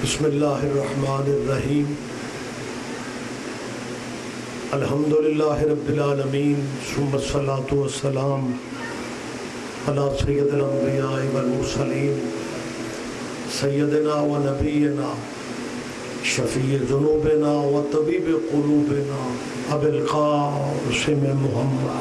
بسم اللہ الرحمن الرحیم الحمدللہ رب العالمین ثم الصلاۃ والسلام علی سید الانبیاء والمرسلین سیدنا و نبینا شفیع ذنوبنا و طبیب قلوبنا ابی القاسم محمد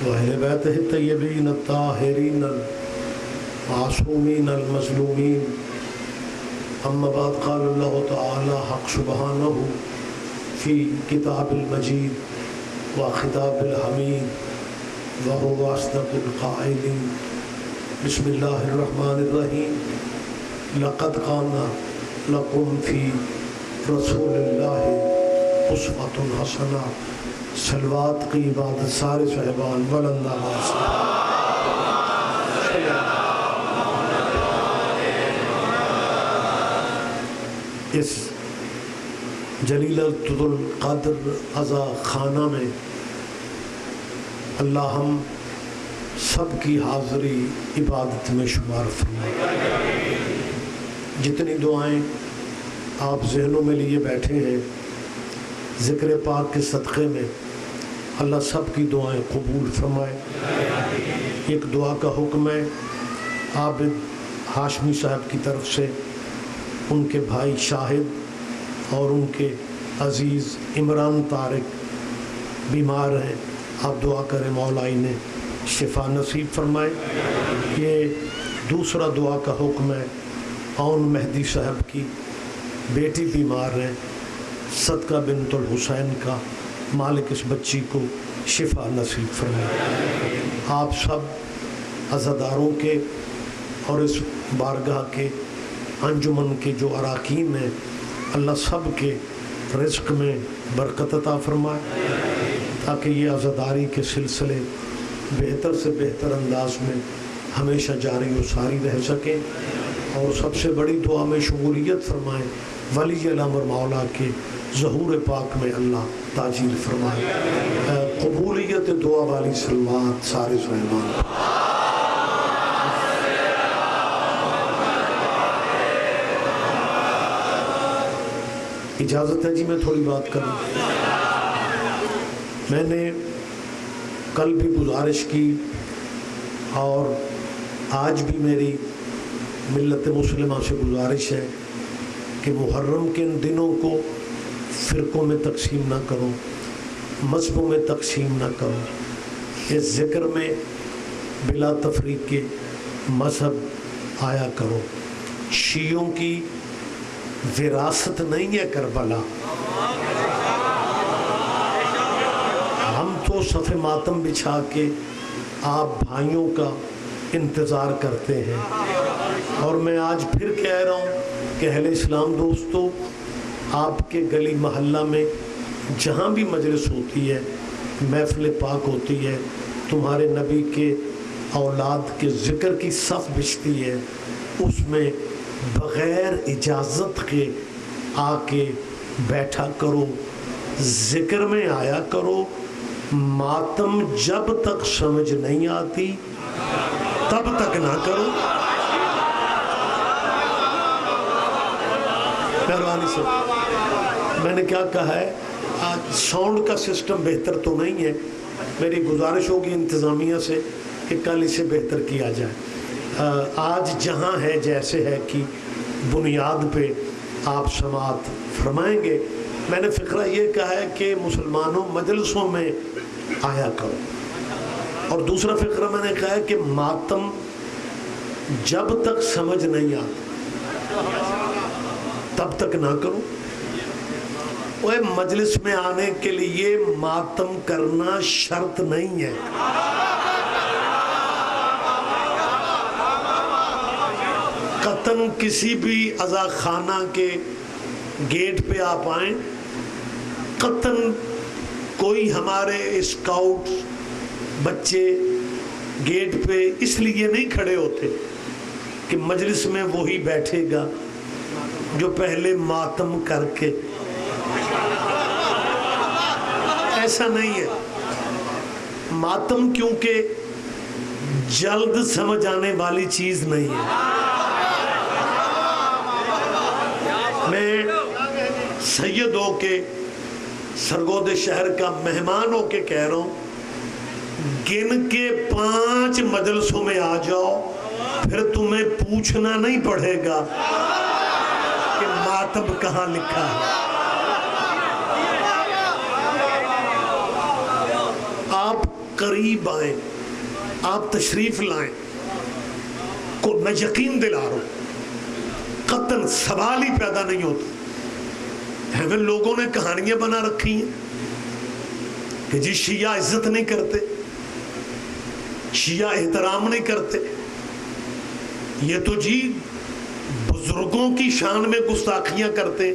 وأهل بيته الطيبين الطاهرين المعصومين المظلومين أما بعد قال الله تعالى حق سبحانه في كتاب المجيد وخطاب الحميد وهو أصدق القائلين بسم الله الرحمن الرحيم لقد كان لكم في رسول الله أسوة حسنة سلوات کی عبادت سارے صحبان بلند آواز اس جلیلۃ القدر عزا خانہ میں اللہ ہم سب کی حاضری عبادت میں شمار فرمائے۔ جتنی دعائیں آپ ذہنوں میں لیے بیٹھے ہیں ذکر پاک کے صدقے میں اللہ سب کی دعائیں قبول فرمائے۔ ایک دعا کا حکم ہے عابد ہاشمی صاحب کی طرف سے، ان کے بھائی شاہد اور ان کے عزیز عمران طارق بیمار ہیں، آپ دعا کریں مولا انہیں شفا نصیب فرمائے۔ یہ دوسرا دعا کا حکم ہے اون مہدی صاحب کی بیٹی بیمار ہیں، صدقہ بنت الحسین کا مالک اس بچی کو شفا نصیب فرمائے۔ آپ سب عزاداروں کے اور اس بارگاہ کے انجمن کے جو اراکین ہیں اللہ سب کے رزق میں برکت عطا فرمائے تاکہ یہ عزاداری کے سلسلے بہتر سے بہتر انداز میں ہمیشہ جاری و ساری رہ سکیں، اور سب سے بڑی دعا میں شمولیت فرمائیں ولی الامر مولا کے ظہور پاک میں اللہ تاجیل فرمائے۔ قبولیت دعا والی سلوات سارے صحبان۔ اجازت ہے جی میں تھوڑی بات کروں۔ میں نے کل بھی گزارش کی اور آج بھی میری ملت مسلمہ سے گزارش ہے کہ محرم کے ان دنوں کو فرقوں میں تقسیم نہ کرو، مذہبوں میں تقسیم نہ کرو، اس ذکر میں بلا تفریق کے مذہب آیا کرو۔ شیعوں کی وراثت نہیں ہے کربلا، ہم تو صف ماتم بچھا کے آپ بھائیوں کا انتظار کرتے ہیں، اور میں آج پھر کہہ رہا ہوں کہ اہل اسلام دوستو، آپ کے گلی محلہ میں جہاں بھی مجلس ہوتی ہے، محفل پاک ہوتی ہے، تمہارے نبی کے اولاد کے ذکر کی صف بچھتی ہے، اس میں بغیر اجازت کے آ کے بیٹھا کرو، ذکر میں آیا کرو۔ ماتم جب تک سمجھ نہیں آتی تب تک نہ کرو۔ مہربانی سے میں نے کیا کہا ہے، آج ساؤنڈ کا سسٹم بہتر تو نہیں ہے، میری گزارش ہوگی انتظامیہ سے کہ کل اسے بہتر کیا جائے۔ آج جہاں ہے جیسے ہے کی بنیاد پہ آپ سماعت فرمائیں گے۔ میں نے فقرہ یہ کہا ہے کہ مسلمانوں مجلسوں میں آیا کرو، اور دوسرا فقرہ میں نے کہا ہے کہ ماتم جب تک سمجھ نہیں آتا تب تک نہ کرو۔ وہ مجلس میں آنے کے لیے ماتم کرنا شرط نہیں ہے، قطن کسی بھی عزا خانہ کے گیٹ پہ آپ آئیں، قطن کوئی ہمارے اسکاؤٹ بچے گیٹ پہ اس لیے نہیں کھڑے ہوتے کہ مجلس میں وہی بیٹھے گا جو پہلے ماتم کر کے، ایسا نہیں ہے۔ ماتم کیونکہ جلد سمجھ آنے والی چیز نہیں ہے. میں سید ہو کے سرگود شہر کا مہمان ہو کے کہہ رہا ہوں، گن کے 5 مجلسوں میں آ جاؤ، پھر تمہیں پوچھنا نہیں پڑے گا کہ ماتم کہاں لکھا ہے. آپ قریب آئیں، آپ تشریف لائیں، میں یقین دلا رہا ہوں قطعاً سوال ہی پیدا نہیں ہوتا. ہمیں لوگوں نے کہانیاں بنا رکھی ہیں کہ جی شیعہ عزت نہیں کرتے، شیعہ احترام نہیں کرتے. یہ تو جی بزرگوں کی شان میں گستاخیاں کرتے،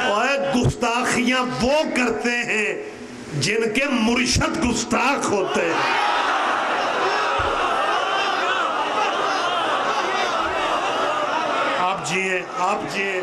اور گستاخیاں وہ کرتے ہیں جن کے مرشد گستاخ ہوتے ہیں. آپ جیئے، آپ جیئے.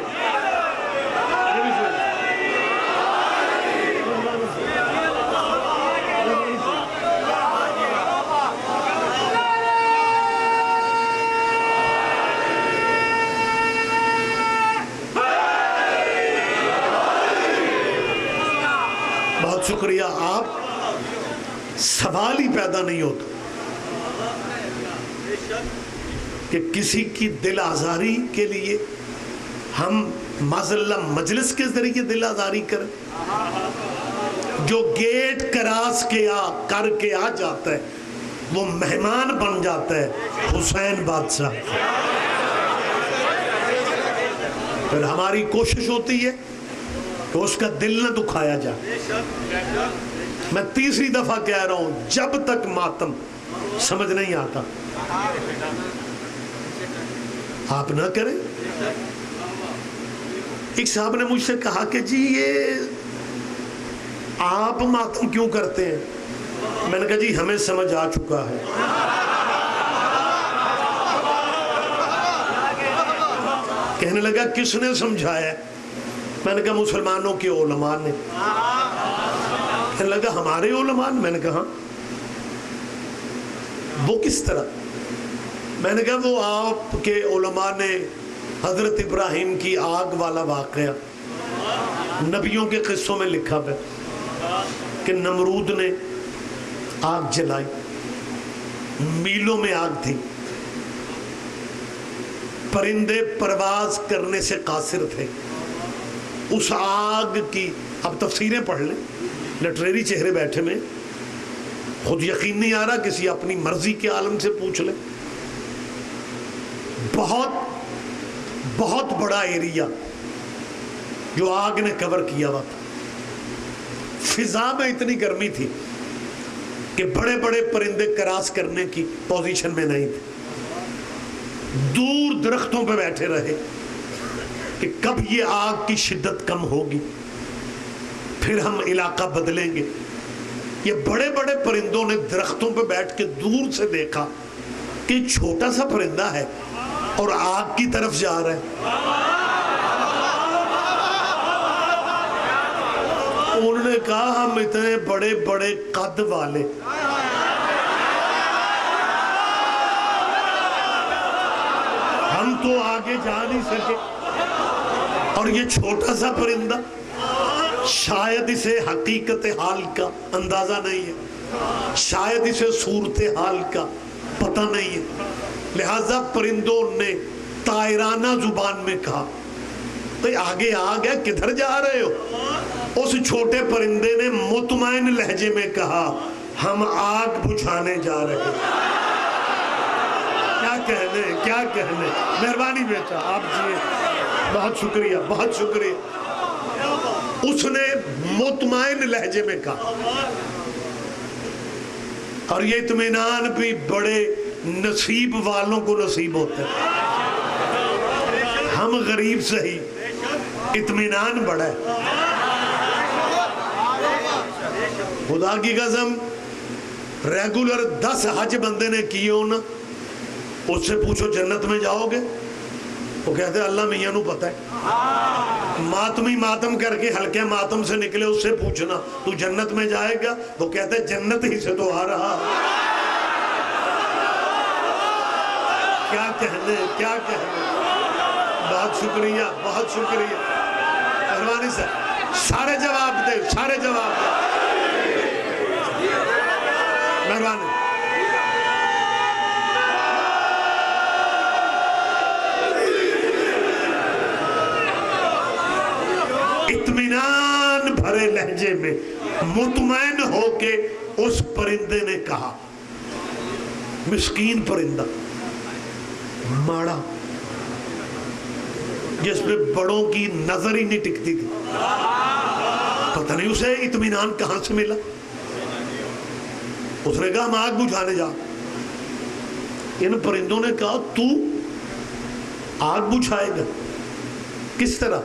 بہت شکریہ. آپ سوال ہی پیدا نہیں ہوتا کہ کسی کی دل آزاری کے لیے ہم معذاللہ مجلس کے ذریعے دل آزاری کریں. جو گیٹ کراس کر کے آ جاتا ہے وہ مہمان بن جاتا ہے حسین بادشاہ. پھر ہماری کوشش ہوتی ہے کہ اس کا دل نہ دکھایا جائے. میں تیسری دفعہ کہہ رہا ہوں، جب تک ماتم سمجھ نہیں آتا آپ نہ کریں. ایک صاحب نے مجھ سے کہا کہ جی یہ آپ ماتم کیوں کرتے ہیں؟ میں نے کہا جی ہمیں سمجھ آ چکا ہے. کہنے لگا کس نے سمجھایا؟ میں نے کہا مسلمانوں کے علماء نے. کہنے لگا ہمارے علماء نے؟ میں نے کہا وہ کس طرح؟ میں نے کہا وہ آپ کے علماء نے حضرت ابراہیم کی آگ والا واقعہ نبیوں کے قصوں میں لکھا ہے کہ نمرود نے آگ جلائی، میلوں میں آگ تھی، پرندے پرواز کرنے سے قاصر تھے. اس آگ کی اب تفسیریں پڑھ لیں، لٹریری چہرے بیٹھے میں خود یقین نہیں آ رہا، کسی اپنی مرضی کے عالم سے پوچھ لیں. بہت بڑا ایریا جو آگ نے کور کیا ہوا تھا. فضا میں اتنی گرمی تھی کہ بڑے بڑے پرندے کراس کرنے کی پوزیشن میں نہیں تھے. دور درختوں پہ بیٹھے رہے کہ کب یہ آگ کی شدت کم ہوگی، پھر ہم علاقہ بدلیں گے. یہ بڑے بڑے پرندوں نے درختوں پہ بیٹھ کے دور سے دیکھا کہ چھوٹا سا پرندہ ہے اور آگ کی طرف جا رہا ہے. انہوں نے کہا ہم اتنے بڑے بڑے قد والے ہم تو آگے جا نہیں سکے، اور یہ چھوٹا سا پرندہ شاید اسے حقیقت حال کا اندازہ نہیں ہے، شاید اسے صورت حال کا پتہ نہیں ہے. لہذا پرندوں نے طائرانہ زبان میں کہا تو آگے آگ ہے، کدھر جا رہے ہو؟ اس چھوٹے پرندے نے مطمئن لہجے میں کہا ہم آگ بجھانے جا رہے ہیں. کیا کہنے. مہربانی بیٹا آپ جی، بہت شکریہ بہت شکریہ. اس نے مطمئن لہجے میں کہا، اور یہ اطمینان بھی بڑے نصیب والوں کو نصیب ہوتا ہے. ہم غریب سہی، اطمینان بڑا ہے. خدا کی قسم ریگولر 10 حج بندے نے کیے ہو نا، اس سے پوچھو جنت میں جاؤ گے؟ وہ کہتے ہیں اللہ میاں نو پتہ ہے. ماتمی ماتم کر کے ہلکے ماتم سے نکلے، اس سے پوچھنا تو جنت میں جائے گا؟ وہ کہتے ہیں جنت ہی سے تو آ رہا. کیا کہنے، کیا کہنے. بہت شکریہ، بہت شکریہ. مہربانی سے سارے جواب دے، سارے جواب دے. مہربانی. اطمینان بھرے لہجے میں مطمئن ہو کے اس پرندے نے کہا، مسکین پرندہ، ماڑا، جس پہ بڑوں کی نظر ہی نہیں ٹکتی تھی، پتہ نہیں اسے اطمینان کہاں سے ملا. اس نے کہا ہم آگ بجھانے جا. ان پرندوں نے کہا تو آگ بجھائے گا، کس طرح؟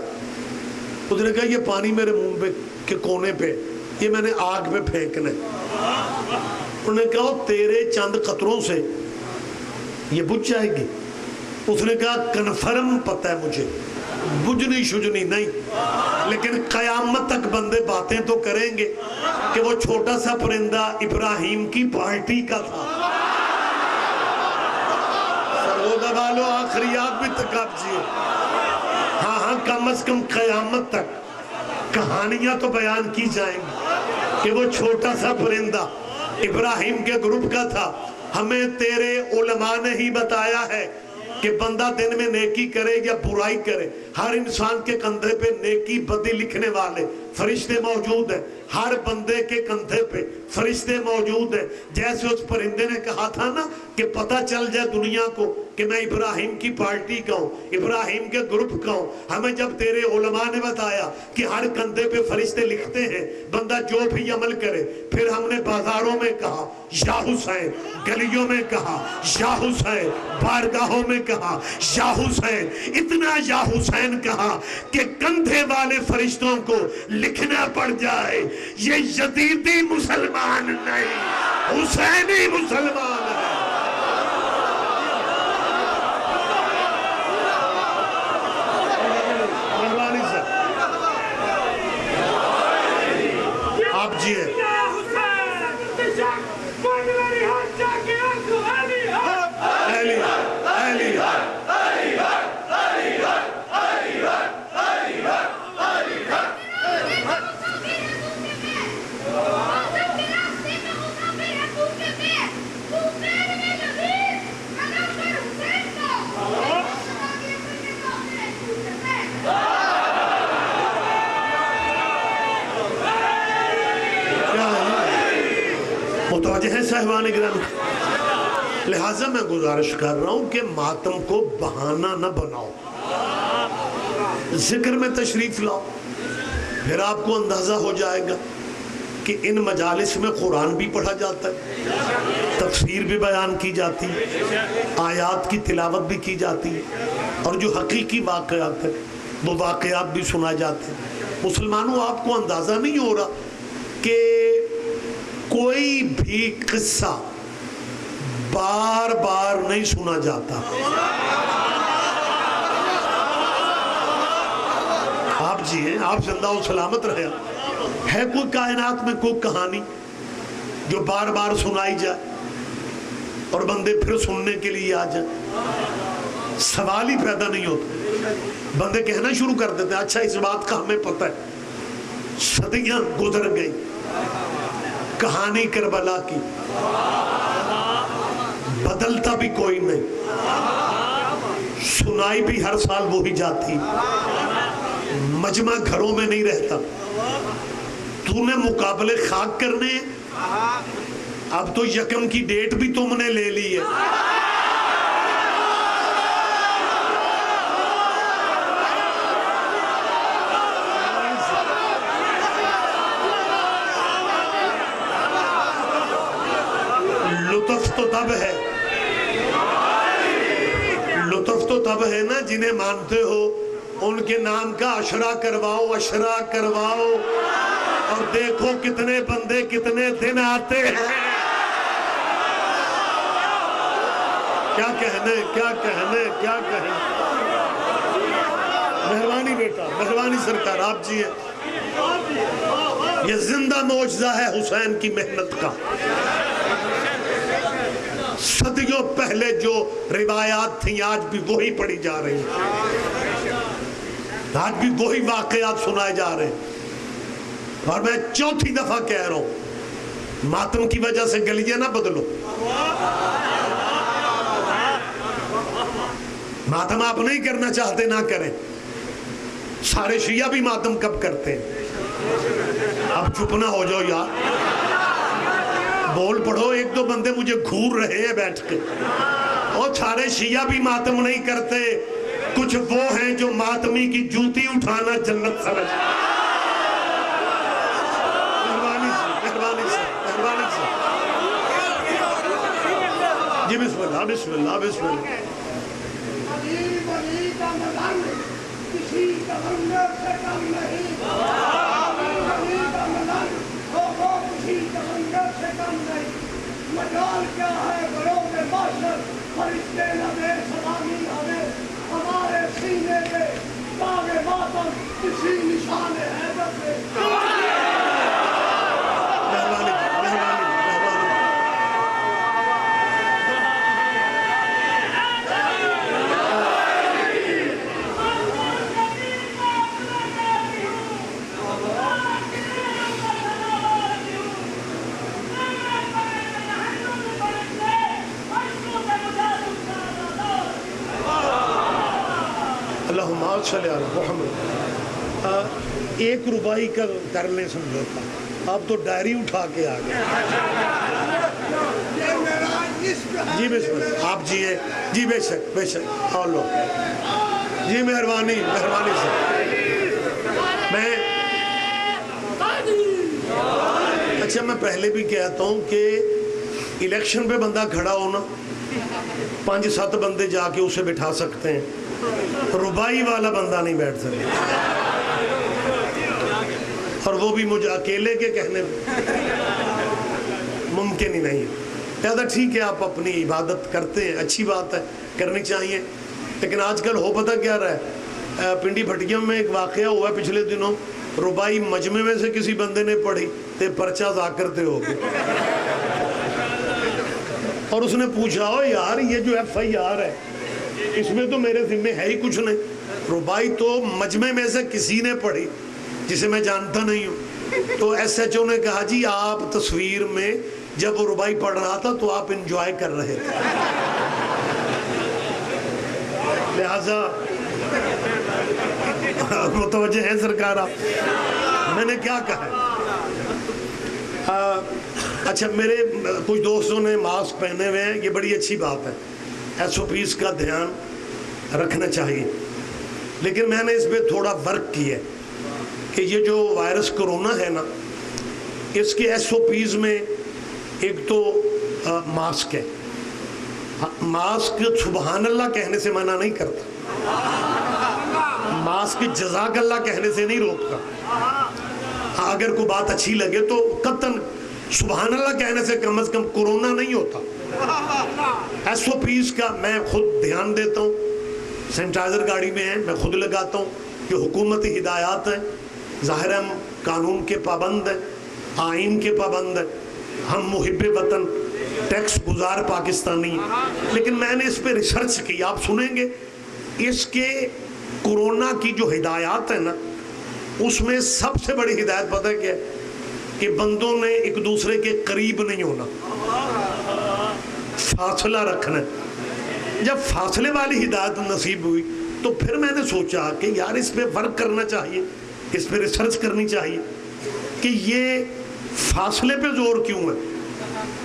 اس نے کہا یہ پانی میرے منہ کے کونے پہ، یہ میں نے آگ پہ پھینکنا ہے. انہوں نے کہا تیرے چند قطروں سے یہ بجھ جائے گی. اس نے کہا کنفرم پتہ ہے مجھے، بجھنی شجنی نہیں، لیکن قیامت تک بندے باتیں تو کریں گے کہ وہ چھوٹا سا پرندہ ابراہیم کی پارٹی کا تھا. سرگودا والو آخریات بھی تکابجیے. ہاں ہاں، کم از کم قیامت تک کہانیاں تو بیان کی جائیں گی کہ وہ چھوٹا سا پرندہ ابراہیم کے گروپ کا تھا. ہمیں تیرے علماء نے ہی بتایا ہے کہ بندہ دن میں نیکی کرے یا برائی کرے، ہر انسان کے کندھے پہ نیکی بدی لکھنے والے فرشتے موجود ہیں. ہر بندے کے کندھے پہ فرشتے موجود ہیں. جیسے اس پرندے نے کہا تھا نا کہ پتہ چل جائے دنیا کو کہ میں ابراہیم کی پارٹی کا ہوں، ابراہیم کے گروپ کا ہوں. ہمیں جب تیرے علماء نے بتایا کہ ہر کندھے پہ فرشتے لکھتے ہیں بندہ جو بھی عمل کرے، پھر ہم نے بازاروں میں کہا یا حسین، گلیوں میں کہا یا حسین، بارگاہوں میں کہا یا حسین، اتنا یا حسین کہا کہ کندھے والے فرشتوں کو لکھنا پڑ جائے یہ یزیدی مسلمان نہیں، حسینی مسلمان ہے. آپ جی ہیں متوجہ ہیں صاحبان گرامی. لہٰذا میں گزارش کر رہا ہوں کہ ماتم کو بہانہ نہ بناؤ، ذکر میں تشریف لاؤ، پھر آپ کو اندازہ ہو جائے گا کہ ان مجالس میں قرآن بھی پڑھا جاتا ہے، تفسیر بھی بیان کی جاتی ہے، آیات کی تلاوت بھی کی جاتی ہے، اور جو حقیقی واقعات ہیں وہ واقعات بھی سنا جاتے ہیں. مسلمانوں، آپ کو اندازہ نہیں ہو رہا کہ کوئی بھی قصہ بار بار نہیں سنا جاتا. آپ جی ہیں، آپ زندہ و سلامت رہے. ہے کوئی کائنات میں کوئی کہانی جو بار بار سنائی جائے اور بندے پھر سننے کے لیے آ جائیں؟ سوال ہی پیدا نہیں ہوتا. بندے کہنا شروع کر دیتے ہیں اچھا اس بات کا ہمیں پتہ ہے، صدیاں گزر گئی، کہانی کربلا کی بدلتا بھی کوئی نہیں، سنائی بھی ہر سال وہی جاتی، مجمع گھروں میں نہیں رہتا. تو نے مقابلے خاک کرنے، اب تو یکم کی ڈیٹ بھی تم نے لے لی ہے. لطف تو تب ہے، لطف تو تب ہے نا جنہیں مانتے ہو ان کے نام کا عشرہ کرواؤ، عشرہ کرواؤ، اور دیکھو کتنے بندے کتنے دن آتے ہیں. کیا کہنے، کیا کہنے، کیا کہنے. مہربانی بیٹا، مہربانی سرکار، آپ جی ہیں. یہ زندہ معجزہ ہے حسین کی محنت کا. صدیوں پہلے جو روایات تھیں آج بھی وہی پڑھی جا رہی ہیں، آج بھی وہی واقعات سنائے جا رہے ہیں۔ اور میں چوتھی دفعہ کہہ رہا ہوں، ماتم کی وجہ سے گلیاں نہ بدلو۔ ماتم آپ نہیں کرنا چاہتے نہ کریں، سارے شیعہ بھی ماتم کب کرتے ہیں؟ اب چپ نہ ہو جاؤ یار، بول پڑھو، ایک دو بندے مجھے گھور رہے ہیں بیٹھ کے۔ اور سارے شیعہ بھی ماتم نہیں کرتے، کچھ وہ ہیں جو ماتمی کی جوتی اٹھانا جنت سمجھ۔ مہربانی سے جی، بسم اللہ بسم اللہ بسم اللہ۔ کسی گورنر سے کم نہیں، کسی گورنر سے کم نہیں، مجال کیا ہے بروز معاشر، فرشتے لبے سلامی ہمیں، ہمارے سینے پہ داغ ماتم کسی نشان حیدر پہ۔ اللہم صلی علی محمد۔ 1 روپائی کا کر لیں سمجھوتا، آپ تو ڈائری اٹھا کے آ گئے۔ جی بسم اللہ، آپ جیے جی، بے شک بے شک، اور لو جی، مہربانی سے میں اچھا، میں پہلے بھی کہتا ہوں کہ الیکشن پہ بندہ کھڑا ہونا، 5-7 بندے جا کے اسے بٹھا سکتے ہیں، ربائی والا بندہ نہیں بیٹھ سکتا، اور وہ بھی مجھے اکیلے کے کہنے ممکن ہی نہیں ہے۔ لہذا ٹھیک ہے، آپ اپنی عبادت کرتے ہیں، اچھی بات ہے، کرنی چاہیے، لیکن آج کل ہو پتہ کیا رہا ہے، پنڈی بھٹیوں میں ایک واقعہ ہوا ہے پچھلے دنوں، ربائی مجمع میں سے کسی بندے نے پڑھی تے پرچہ ذاکر تے ہو گئے، اور اس نے پوچھا، ہو یار یہ جو FIR ہے اس میں تو میرے ذمہ ہے ہی کچھ نہیں، ربائی تو مجمع میں سے کسی نے پڑھی جسے میں جانتا نہیں ہوں۔ تو SHO نے کہا، جی آپ تصویر میں جب وہ ربائی پڑھ رہا تھا تو آپ انجوائے کر رہے تھے، لہذا متوجہ ہیں سرکار آپ، میں نے کیا کہا ہے۔ اچھا، میرے کچھ دوستوں نے ماسک پہنے ہوئے ہیں، یہ بڑی اچھی بات ہے، SOPs کا دھیان رکھنا چاہیے، لیکن میں نے اس پہ تھوڑا ورک کیا ہے کہ یہ جو وائرس کرونا ہے نا، اس کے SOPs میں ایک تو ماسک ہے، ماسک سبحان اللہ کہنے سے منع نہیں کرتا، ماسک جزاک اللہ کہنے سے نہیں روکتا، اگر کوئی بات اچھی لگے تو قطعاً سبحان اللہ کہنے سے کم از کم کرونا نہیں ہوتا۔ SOPs کا میں خود دھیان دیتا ہوں، سینیٹائزر گاڑی میں ہے، میں خود لگاتا ہوں، کہ حکومتی ہدایات ہیں، ظاہر ہم قانون کے پابند ہیں، آئین کے پابند ہیں، ہم محب وطن ٹیکس گزار پاکستانی ہیں، لیکن میں نے اس پہ ریسرچ کی، آپ سنیں گے اس کے کرونا کی جو ہدایات ہیں نا، اس میں سب سے بڑی ہدایت پتہ ہے کیا ہے؟ کہ بندوں نے ایک دوسرے کے قریب نہیں ہونا، فاصلہ رکھنا ہے۔ جب فاصلے والی ہدایت نصیب ہوئی تو پھر میں نے سوچا کہ یار اس پہ ورک کرنا چاہیے، اس پہ ریسرچ کرنی چاہیے کہ یہ فاصلے پہ زور کیوں ہے۔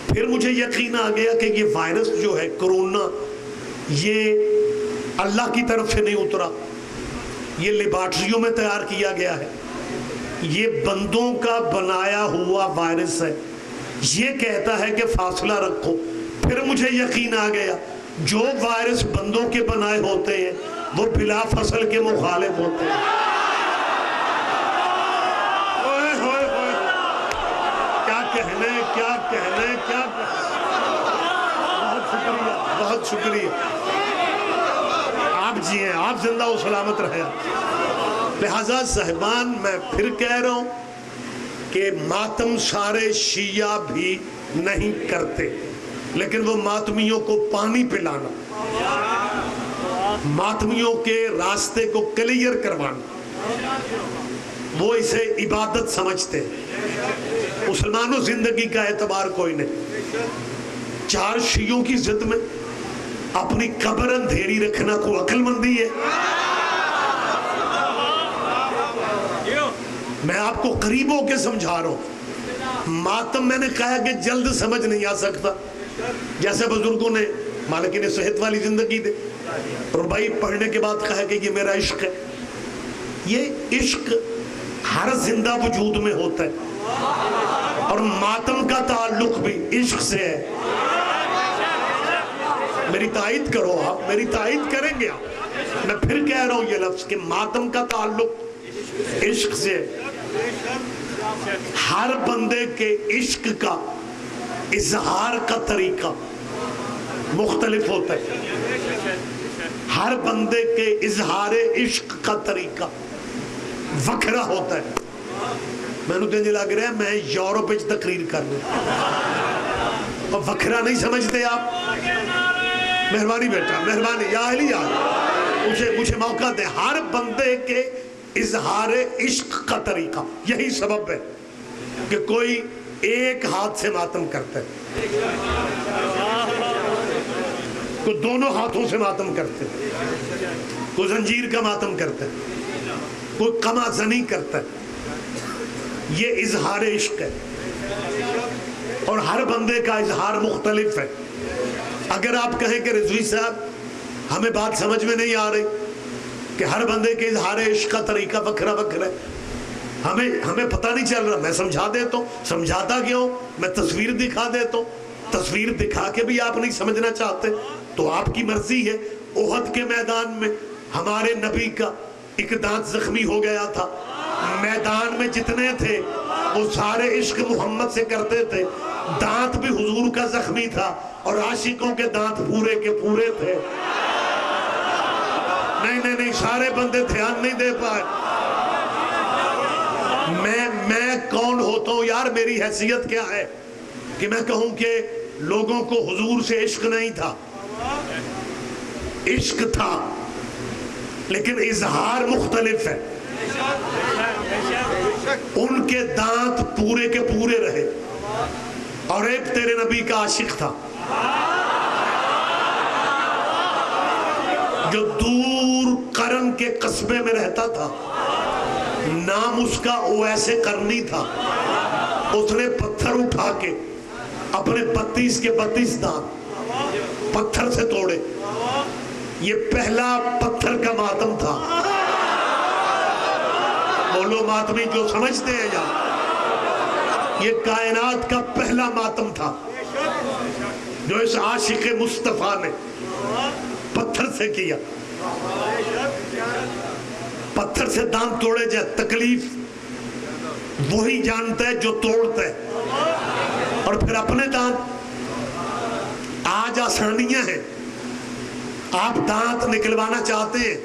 پھر مجھے یقین آ گیا کہ یہ وائرس جو ہے کرونا، یہ اللہ کی طرف سے نہیں اترا، یہ لیبارٹریوں میں تیار کیا گیا ہے، یہ بندوں کا بنایا ہوا وائرس ہے، یہ کہتا ہے کہ فاصلہ رکھو۔ پھر مجھے یقین آ گیا جو وائرس بندوں کے بنائے ہوتے ہیں وہ بلا فصل کے مخالف ہوتے ہیں۔ کیا کہنے بہت شکریہ، آپ جی ہیں، آپ زندہ و سلامت رہے۔ لہذا صاحبان، میں پھر کہہ رہا ہوں کہ ماتم سارے شیعہ بھی نہیں کرتے، لیکن وہ ماتمیوں کو پانی پلانا، ماتمیوں کے راستے کو کلیئر کروانا، وہ اسے عبادت سمجھتے ہیں۔ مسلمانوں زندگی کا اعتبار کوئی نہیں۔ 4 شیعوں کی ضد میں اپنی قبر اندھیری رکھنا کو عقل مندی ہے؟ میں آپ کو قریب ہو کے سمجھا رہا ہوں۔ ماتم میں نے کہا کہ جلد سمجھ نہیں آ سکتا، جیسے بزرگوں نے مالکین صحت والی زندگی دے، ربائی پڑھنے کے بعد کہا کہ یہ میرا عشق ہے۔ یہ عشق ہر زندہ وجود میں ہوتا ہے، اور ماتم کا تعلق بھی عشق سے ہے۔ میری تائید کرو، آپ میری تائید کریں گے آپ؟ میں پھر کہہ رہا ہوں یہ لفظ کہ ماتم کا تعلق عشق سے ہے۔ ہر بندے کے عشق کا اظہار کا طریقہ مختلف ہوتا ہے، ہر بندے کے اظہار عشق کا طریقہ وکھرا ہوتا ہے۔ میں نے دن لگ رہا ہے میں یورپ وچ تقریر کر لوں، اور وکھرا نہیں سمجھتے آپ؟ مہربانی بیٹا، مہربانی، یا علی یا مجھے موقع دے۔ ہر بندے کے اظہار عشق کا طریقہ، یہی سبب ہے کہ کوئی ایک ہاتھ سے ماتم کرتا ہے، کوئی دونوں ہاتھوں سے ماتم کرتے ہیں، کوئی زنجیر کا ماتم کرتا ہے، کوئی قمع زنی کرتا ہے۔ یہ اظہار عشق ہے، اور ہر بندے کا اظہار مختلف ہے۔ اگر آپ کہیں کہ رضوی صاحب ہمیں بات سمجھ میں نہیں آ رہی کہ ہر بندے کے اظہار عشق کا طریقہ وکھرا وکھرا ہے، ہمیں پتہ نہیں چل رہا، میں سمجھا دیتا ہوں۔ سمجھاتا کیوں؟ میں تصویر دکھا دیتا ہوں۔ تصویر دکھا کے بھی آپ نہیں سمجھنا چاہتے تو آپ کی مرضی ہے۔ احد کے میدان میں ہمارے نبی کا ایک دانت زخمی ہو گیا تھا، میدان میں جتنے تھے وہ سارے عشق محمد سے کرتے تھے، دانت بھی حضور کا زخمی تھا، اور عاشقوں کے دانت پورے کے پورے تھے۔ نہیں، سارے بندے دھیان نہیں دے پائے۔ میں کون ہوتا ہوں یار؟ میری حیثیت کیا ہے کہ میں کہوں کہ لوگوں کو حضور سے عشق نہیں تھا؟ عشق تھا، لیکن اظہار مختلف ہے۔ ان کے دانت پورے کے پورے رہے، اور ایک تیرے نبی کا عاشق تھا جو دور قرن کے قصبے میں رہتا تھا، نام اس کا اویس قرنی تھا۔ اس نے پتھر اٹھا کے اپنے 32 کے 32 دانت پتھر سے توڑے۔ یہ پہلا پتھر کا ماتم تھا۔ بولو ماتمی جو سمجھتے ہیں یا؟ یہ کائنات کا پہلا ماتم تھا جو اس عاشق مصطفیٰ نے پتھر سے کیا۔ پتھر سے دانت توڑے جائے، تکلیف وہی جانتا ہے جو توڑتا ہے۔ اور پھر اپنے دانت، آج آسانیاں ہیں، آپ دانت نکلوانا چاہتے ہیں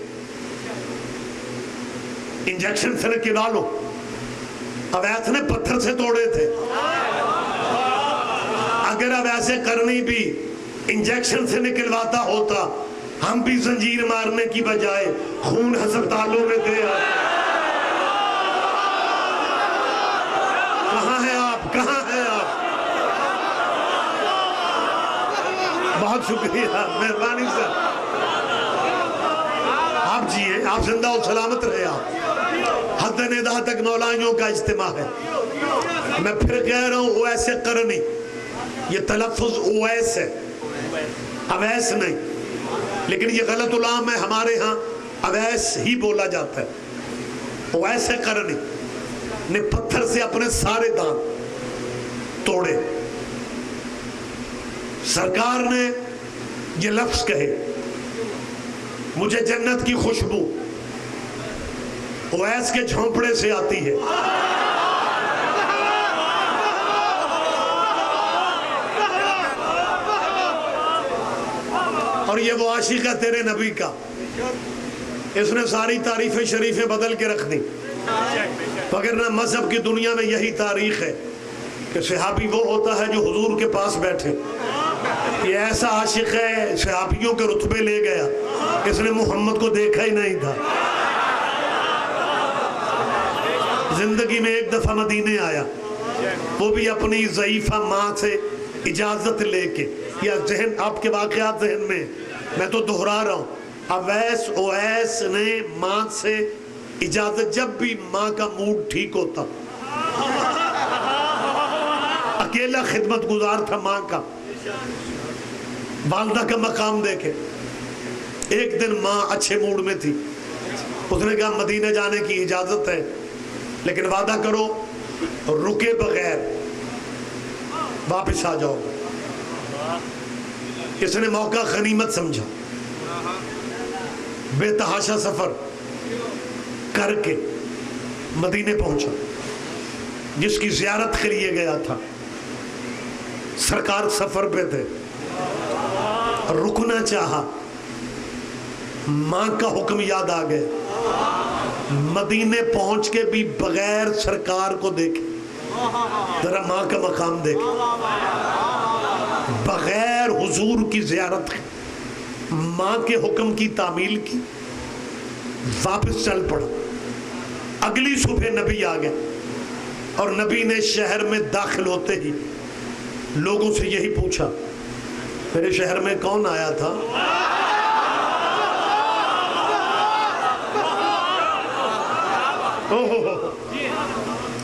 انجیکشن سے نکلوا لو۔ اویس نے پتھر سے توڑے تھے، اگر اویس قرنی بھی انجیکشن سے نکلواتا ہوتا، ہم بھی زنجیر مارنے کی بجائے خون ہسپتالوں میں دے آئے۔ کہاں ہیں آپ؟ کہاں ہیں آپ؟ بہت شکریہ، مہربانی سر۔ آپ جیئے، آپ زندہ و سلامت رہے۔ آپ حد ندا تک مولائیوں کا اجتماع ہے۔ میں پھر کہہ رہا ہوں اویس قرنی، یہ تلفظ اویس ہے، اویس نہیں، لیکن یہ غلط علام ہے، ہمارے ہاں اویس ہی بولا جاتا ہے۔ اویس قرنی نے پتھر سے اپنے سارے دانت توڑے۔ سرکار نے یہ لفظ کہے، مجھے جنت کی خوشبو اویس کے جھونپڑے سے آتی ہے۔ اور یہ وہ عاشق ہے تیرے نبی کا، اس نے ساری تعریفیں شریفیں بدل کے رکھ دی۔ وگرنہ مذہب کی دنیا میں یہی تاریخ ہے کہ صحابی وہ ہوتا ہے جو حضور کے پاس بیٹھے یہ ایسا عاشق ہے صحابیوں کے رتبے لے گیا، اس نے محمد کو دیکھا ہی نہیں تھا۔ زندگی میں ایک دفعہ مدینے آیا، وہ بھی اپنی ضعیفہ ماں سے اجازت لے کے، یا ذہن آپ کے واقعات ذہن میں، میں تو دہرا رہا ہوں، اویس نے ماں سے اجازت، جب بھی ماں کا موڈ ٹھیک ہوتا، اکیلا خدمت گزار تھا ماں کا، والدہ کا مقام دیکھے۔ ایک دن ماں اچھے موڈ میں تھی، اس نے کہا مدینہ جانے کی اجازت ہے، لیکن وعدہ کرو رکے بغیر واپس آ جاؤ۔ اس نے موقع غنیمت سمجھا، بے تحاشا سفر کر کے مدینے پہنچا، جس کی زیارت کے لیے گیا تھا۔ سرکار سفر پہ تھے، رکنا چاہا، ماں کا حکم یاد آ گیا، مدینے پہنچ کے بھی بغیر سرکار کو دیکھے، ذرا ماں کا مقام دیکھے، بغیر حضور کی زیارت کی، ماں کے حکم کی تعمیل کی، واپس چل پڑا۔ اگلی صبح نبی آ گئے، اور نبی نے شہر میں داخل ہوتے ہی لوگوں سے یہی پوچھا، میرے شہر میں کون آیا تھا؟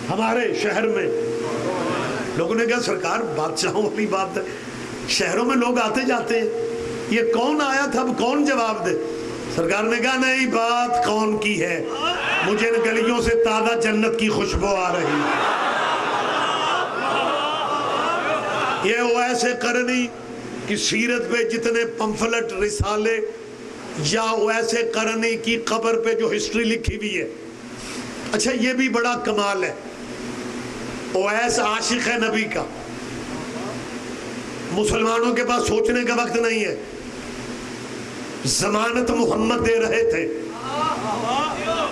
ہمارے شہر میں لوگوں نے کہا سرکار بادشاہوں والی بات ہے، شہروں میں لوگ آتے جاتے ہیں، یہ کون آیا تھا، اب کون جواب دے؟ سرکار نے کہا نہیں، بات کون کی ہے، مجھے ان گلیوں سے تازہ جنت کی خوشبو آ رہی ہے۔ یہ اویس قرنی کی سیرت پہ جتنے پمفلٹ رسالے یا اویس قرنی کی قبر پہ جو ہسٹری لکھی ہوئی ہے، اچھا یہ بھی بڑا کمال ہے، اویس عاشق ہے نبی کا، مسلمانوں کے پاس سوچنے کا وقت نہیں ہے، ضمانت محمد دے رہے تھے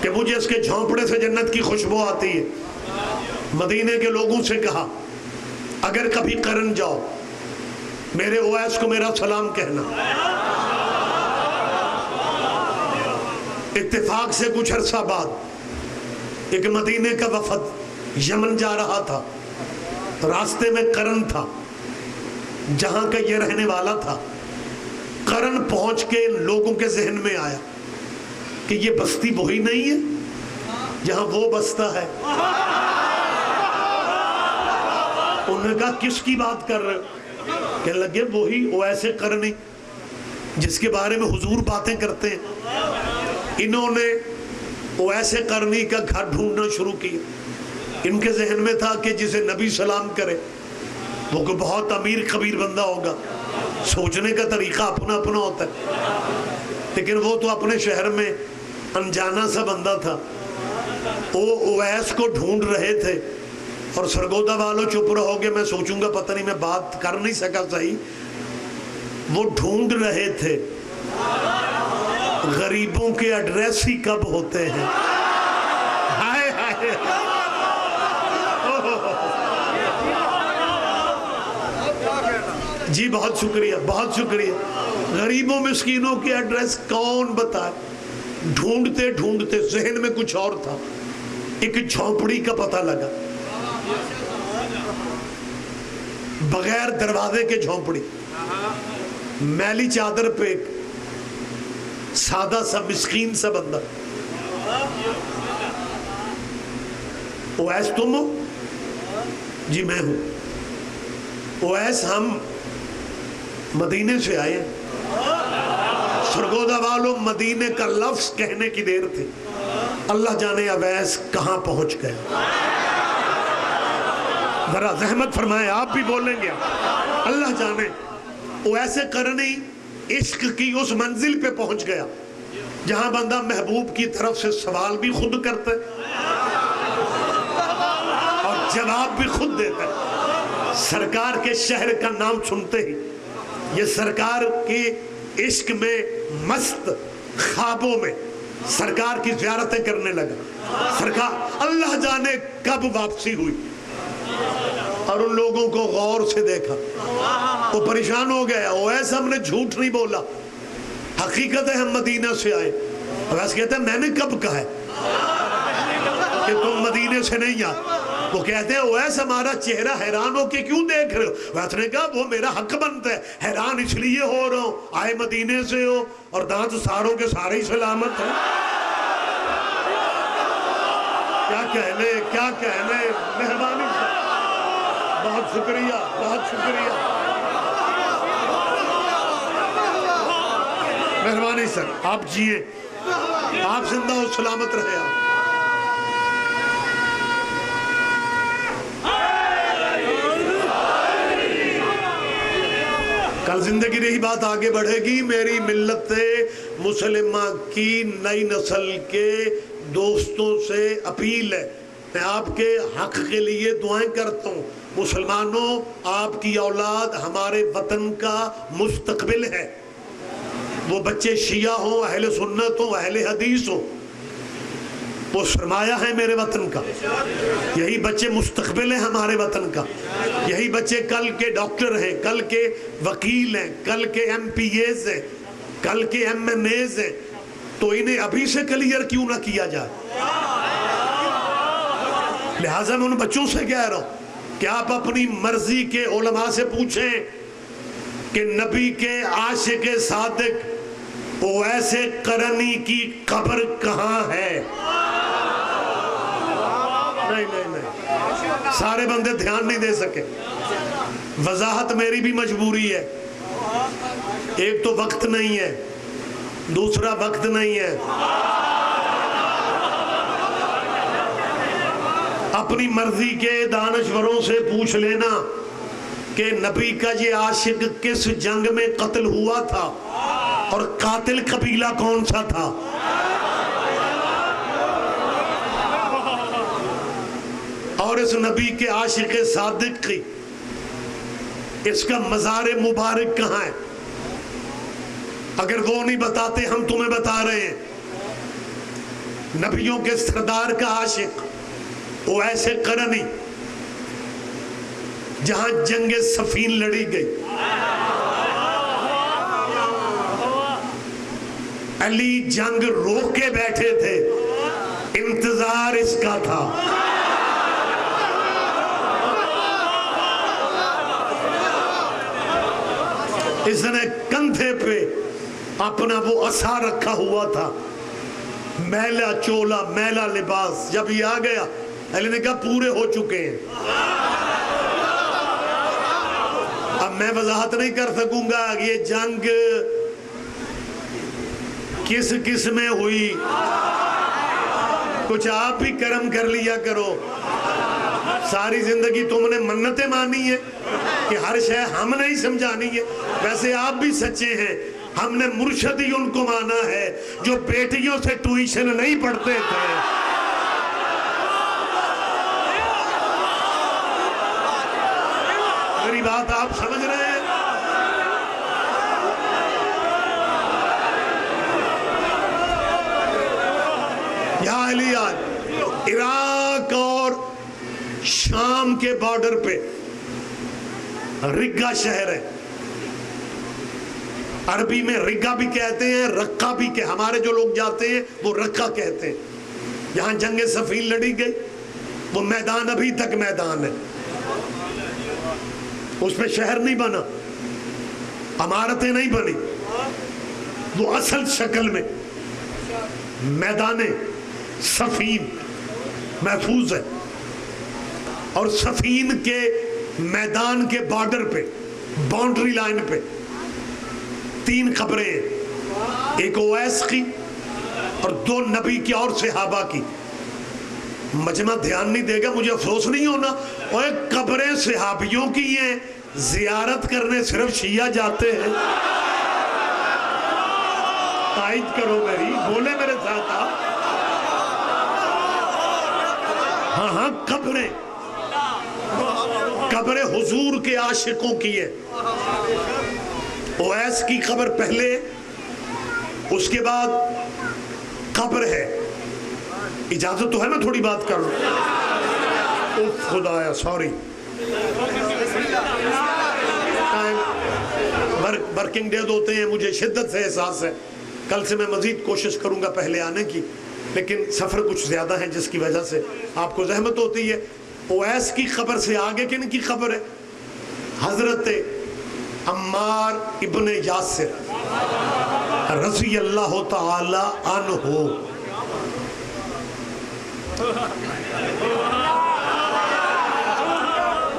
کہ مجھے اس کے جھونپڑے سے جنت کی خوشبو آتی ہے۔ مدینے کے لوگوں سے کہا اگر کبھی قرن جاؤ میرے اویس کو میرا سلام کہنا۔ اتفاق سے کچھ عرصہ بعد ایک مدینے کا وفد یمن جا رہا تھا، راستے میں قرن تھا جہاں کا یہ رہنے والا تھا۔ قرن پہنچ کے لوگوں کے ذہن میں آیا کہ یہ بستی وہی نہیں ہے جہاں وہ بستا ہے۔ انہوں نے کہا کس کی بات کر رہے ہو؟ کہنے لگے وہی اویس قرنی جس کے بارے میں حضور باتیں کرتے ہیں۔ انہوں نے اویس قرنی کا گھر ڈھونڈنا شروع کیا۔ ان کے ذہن میں تھا کہ جسے نبی سلام کرے وہ کوئی بہت امیر خبیر بندہ ہوگا، سوچنے کا طریقہ اپنا اپنا ہوتا ہے، لیکن وہ تو اپنے شہر میں انجانا سا بندہ تھا۔ وہ اویس کو ڈھونڈ رہے تھے، اور سرگودا والوں چپ رہو گے، میں سوچوں گا پتہ نہیں میں بات کر نہیں سکا صحیح۔ وہ ڈھونڈ رہے تھے غریبوں کے ایڈریس ہی کب ہوتے ہیں۔ ہائے ہائے، جی بہت شکریہ بہت شکریہ۔ غریبوں مسکینوں کے ایڈریس کون بتائے؟ ڈھونڈتے ڈھونڈتے ذہن میں کچھ اور تھا، ایک جھونپڑی کا پتہ لگا، بغیر دروازے کے جھونپڑی، میلی چادر پہ ایک سادہ سا مسکین سا بندہ۔ اویس تم ہو؟ جی میں ہوں۔ اویس ہم مدینے سے آئے ہیں۔ سرگودا والوں مدینے کا لفظ کہنے کی دیر تھی، اللہ جانے اویس کہاں پہنچ گئے۔ ذرا زحمت فرمائے، آپ بھی بولیں گے، اللہ جانے۔ اویس قرنی عشق کی اس منزل پہ پہنچ گیا جہاں بندہ محبوب کی طرف سے سوال بھی خود کرتا ہے اور جواب بھی خود دیتا ہے۔ سرکار کے شہر کا نام سنتے ہی یہ سرکار کے عشق میں مست خوابوں میں سرکار کی زیارتیں کرنے لگا۔ سرکار اللہ جانے کب واپسی ہوئی، اور ان لوگوں کو غور سے دیکھا، وہ پریشان ہو گیا، اویس ہم نے جھوٹ نہیں بولا، حقیقت ہے ہم مدینہ سے آئے۔ اویس کہتا ہے میں نے کب کہا ہے کہ تم مدینے سے نہیں آئے؟ وہ کہتے ہیں اویس ہمارا چہرہ حیران ہو کے کیوں دیکھ رہے ہو؟ اویس نے کہا وہ میرا حق بنتا ہے، حیران اس لیے ہو رہا ہوں، آئے مدینے سے ہو اور دانت ساروں کے سارے ہی سلامت ہیں۔ کیا کہنے، کیا کہنے، مہربانی سے، بہت شکریہ، بہت شکریہ، مہربانی سر، آپ جیے، آپ زندہ و سلامت رہے آپ۔ کل زندگی رہی بات آگے بڑھے گی۔ میری ملت مسلمہ کی نئی نسل کے دوستوں سے اپیل ہے، میں آپ کے حق کے لیے دعائیں کرتا ہوں۔ مسلمانوں، آپ کی اولاد ہمارے وطن کا مستقبل ہے، وہ بچے شیعہ ہوں، اہل سنت ہوں، اہل حدیث ہوں، وہ سرمایہ ہے میرے وطن کا۔ یہی بچے مستقبل ہے ہمارے وطن کا، یہی بچے کل کے ڈاکٹر ہیں، کل کے وکیل ہیں، کل کے ایم پی ایز ہیں، کل کے ایم این ایز ہیں، تو انہیں ابھی سے کلیئر کیوں نہ کیا جائے؟ لہٰذا میں ان بچوں سے کہہ رہا ہوں کہ آپ اپنی مرضی کے علماء سے پوچھیں کہ نبی کے عاشق صادق اویس قرنی کی قبر کہاں ہے؟ نہیں، سارے بندے دھیان نہیں دے سکے، وضاحت میری بھی مجبوری ہے، ایک تو وقت نہیں ہے، دوسرا وقت نہیں ہے۔ اپنی مرضی کے دانشوروں سے پوچھ لینا کہ نبی کا یہ عاشق کس جنگ میں قتل ہوا تھا اور قاتل قبیلہ کون سا تھا۔ اور اس نبی کے عاشق صادق کی اس کا مزار مبارک کہاں ہے؟ اگر وہ نہیں بتاتے ہم تمہیں بتا رہے ہیں، نبیوں کے سردار کا عاشق اویس قرنی جہاں جنگ صفین لڑی گئی، علی جنگ روک کے بیٹھے تھے، انتظار اس کا تھا۔ اس نے کندھے پہ اپنا وہ عصا رکھا ہوا تھا، میلا چولا، میلا لباس، جب یہ آ گیا علی نے کہا پورے ہو چکے ہیں۔ اب میں وضاحت نہیں کر سکوں گا یہ جنگ کس کس میں ہوئی، کچھ آپ بھی کرم کر لیا کرو۔ ساری زندگی تم نے منتیں مانی ہے کہ ہر شے ہم نہیں سمجھانی ہے، ویسے آپ بھی سچے ہیں، ہم نے مرشد ہی ان کو مانا ہے جو بیٹیوں سے ٹیوشن نہیں پڑھتے تھے۔ میری بات آپ سمجھ رہے ہیں؟ یا علی آج عراق اور شام کے بارڈر پہ رگا شہر ہے، عربی میں رگا بھی کہتے ہیں، رقہ بھی کہ ہمارے جو لوگ جاتے ہیں وہ رقہ کہتے ہیں۔ یہاں جنگ صفین لڑی گئی، وہ میدان ابھی تک میدان ہے، اس پہ شہر نہیں بنا، عمارتیں نہیں بنی، وہ اصل شکل میں میدان صفین محفوظ ہے۔ اور صفین کے میدان کے بارڈر پہ، باؤنڈری لائن پہ 3 قبریں ہیں، ایک اویس کی اور 2 نبی کی اور صحابہ کی۔ مجمع دھیان نہیں دے گا، مجھے افسوس نہیں ہونا، اور ایک قبریں صحابیوں کی ہیں، زیارت کرنے صرف شیعہ جاتے ہیں۔ تائید کرو میری، بولے میرے ساتھ آپ۔ ہاں قبریں، قبر حضور کے عاشقوں کی ہے۔ اویس کی قبر پہلے، اس کے بعد قبر ہے۔ اجازت تو ہے میں تھوڑی بات کر رہا ہوں؟ خدایا سوری، ورکنگ ڈیز ہوتے ہیں، مجھے شدت سے احساس ہے، کل سے میں مزید کوشش کروں گا پہلے آنے کی، لیکن سفر کچھ زیادہ ہے جس کی وجہ سے آپ کو زحمت ہوتی ہے۔ اویس کی خبر سے آگے کن کی خبر ہے؟ حضرت عمار ابن یاسر رضی اللہ تعالی عنہ۔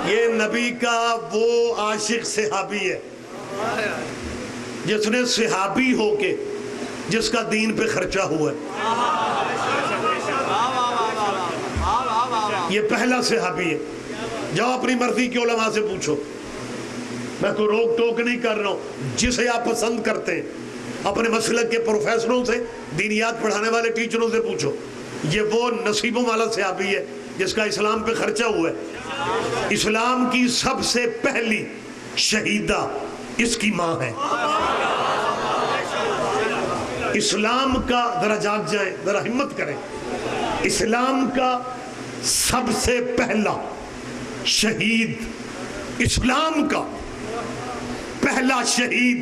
یہ نبی کا وہ عاشق صحابی ہے جس نے صحابی ہو کے جس کا دین پہ خرچہ ہوا ہے، یہ پہلا صحابی ہے۔ جاؤ اپنی مرضی کے علماء سے پوچھو، میں کوئی روک ٹوک نہیں کر رہا ہوں، جسے آپ پسند کرتے ہیں اپنے مسلک کے پروفیسروں سے، دینیات پڑھانے والے ٹیچروں سے پوچھو۔ یہ وہ نصیبوں والا صحابی ہے جس کا اسلام پہ خرچہ ہوا ہے۔ اسلام کی سب سے پہلی شہیدہ اس کی ماں ہے۔ اسلام کا، ذرا جاگ جائیں، ذرا ہمت کریں، اسلام کا سب سے پہلا شہید، اسلام کا پہلا شہید۔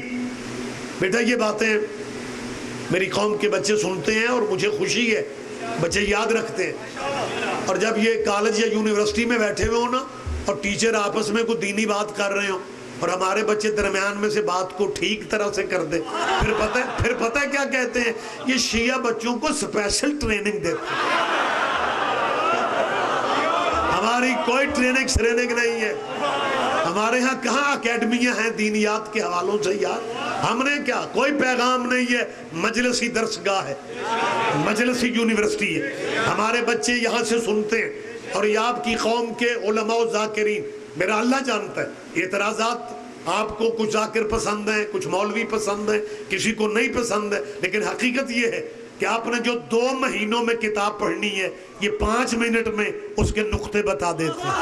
بیٹا یہ باتیں میری قوم کے بچے سنتے ہیں اور مجھے خوشی ہے، بچے یاد رکھتے ہیں۔ اور جب یہ کالج یا یونیورسٹی میں بیٹھے ہوئے ہوں نا اور ٹیچر آپس میں کوئی دینی بات کر رہے ہوں اور ہمارے بچے درمیان میں سے بات کو ٹھیک طرح سے کر دیں، پھر پتہ ہے کیا کہتے ہیں؟ یہ شیعہ بچوں کو اسپیشل ٹریننگ دیتے ہیں۔ ہماری کوئی ٹریننگ نہیں ہے، ہمارے ہاں کہاں اکیڈمیاں ہیں دینیات کے حوالوں سے یار؟ ہم نے کیا، کوئی پیغام نہیں ہے، مجلسی درسگاہ ہے، مجلسی یونیورسٹی ہے، ہمارے بچے یہاں سے سنتے ہیں۔ اور یہ آپ کی قوم کے علماء و ذاکرین، میرا اللہ جانتا ہے، اعتراضات آپ کو کچھ ذاکر پسند ہیں، کچھ مولوی پسند ہیں، کسی کو نہیں پسند ہے، لیکن حقیقت یہ ہے کہ آپ نے جو 2 مہینوں میں کتاب پڑھنی ہے، یہ 5 منٹ میں اس کے نقطے بتا دیتے ہیں۔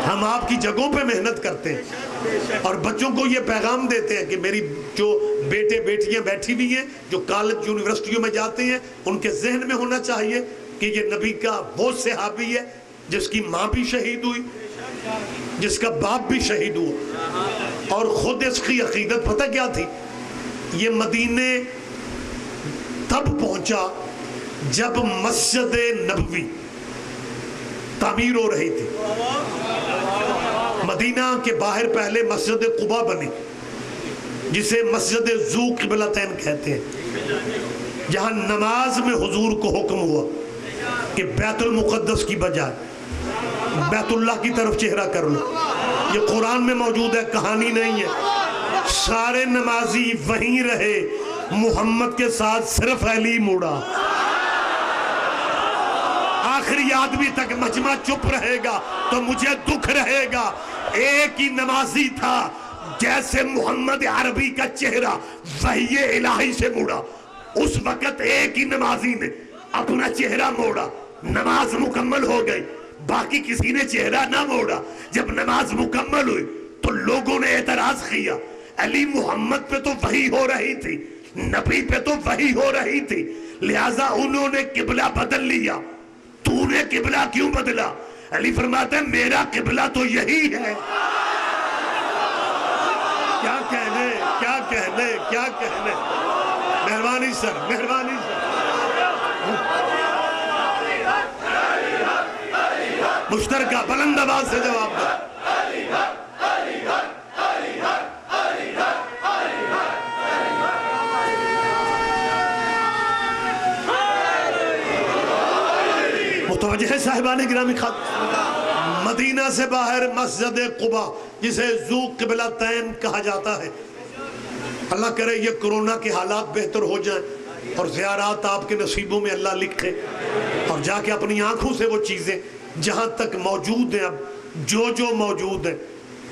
ہم آپ کی جگہوں پہ محنت کرتے ہیں اور بچوں کو یہ پیغام دیتے ہیں کہ میری جو بیٹے بیٹیاں بیٹھی بھی ہیں جو کالج یونیورسٹیوں میں جاتے ہیں، ان کے ذہن میں ہونا چاہیے کہ یہ نبی کا وہ صحابی ہے جس کی ماں بھی شہید ہوئی، جس کا باپ بھی شہید ہوا، اور خود اس کی عقیدت پتہ کیا تھی؟ یہ مدینے تب پہنچا جب مسجد نبوی تعمیر ہو رہی تھی۔ مدینہ کے باہر پہلے مسجد قباء بنی جسے مسجد ذو قبلتین کہتے ہیں، جہاں نماز میں حضور کو حکم ہوا کہ بیت المقدس کی بجائے بیت اللہ کی طرف چہرہ کر لو۔ یہ قرآن میں موجود ہے، کہانی نہیں ہے۔ سارے نمازی وہیں رہے، محمد کے ساتھ صرف علی موڑا۔ آخری آدمی تک مجمع چپ رہے گا تو مجھے دکھ رہے گا۔ ایک ہی نمازی تھا، جیسے محمد عربی کا چہرہ وحی الہی سے موڑا، اس وقت ایک ہی نمازی نے اپنا چہرہ موڑا، نماز مکمل ہو گئی، باقی کسی نے چہرہ نہ موڑا۔ جب نماز مکمل ہوئی تو لوگوں نے اعتراض کیا، علی محمد پہ تو وحی ہو رہی تھی، نبی پہ تو وحی ہو رہی تھی، لہٰذا انہوں نے قبلہ بدل لیا، تو نے قبلہ کیوں بدلا؟ علی فرماتے ہیں میرا قبلہ تو یہی ہے۔ کیا کہنے، کیا کہنے، کیا کہنے۔ مہربانی سر، مہربانی سر، مشترکہ بلند آواز سے جواب دو۔ متوجہ ہے صاحبان گرامی خط؟ مدینہ سے باہر مسجد قباء جسے ذو قبلتین کہا جاتا ہے۔ اللہ کرے یہ کرونا کے حالات بہتر ہو جائیں اور زیارات آپ کے نصیبوں میں اللہ لکھے، اور جا کے اپنی آنکھوں سے وہ چیزیں جہاں تک موجود ہیں، اب جو موجود ہیں،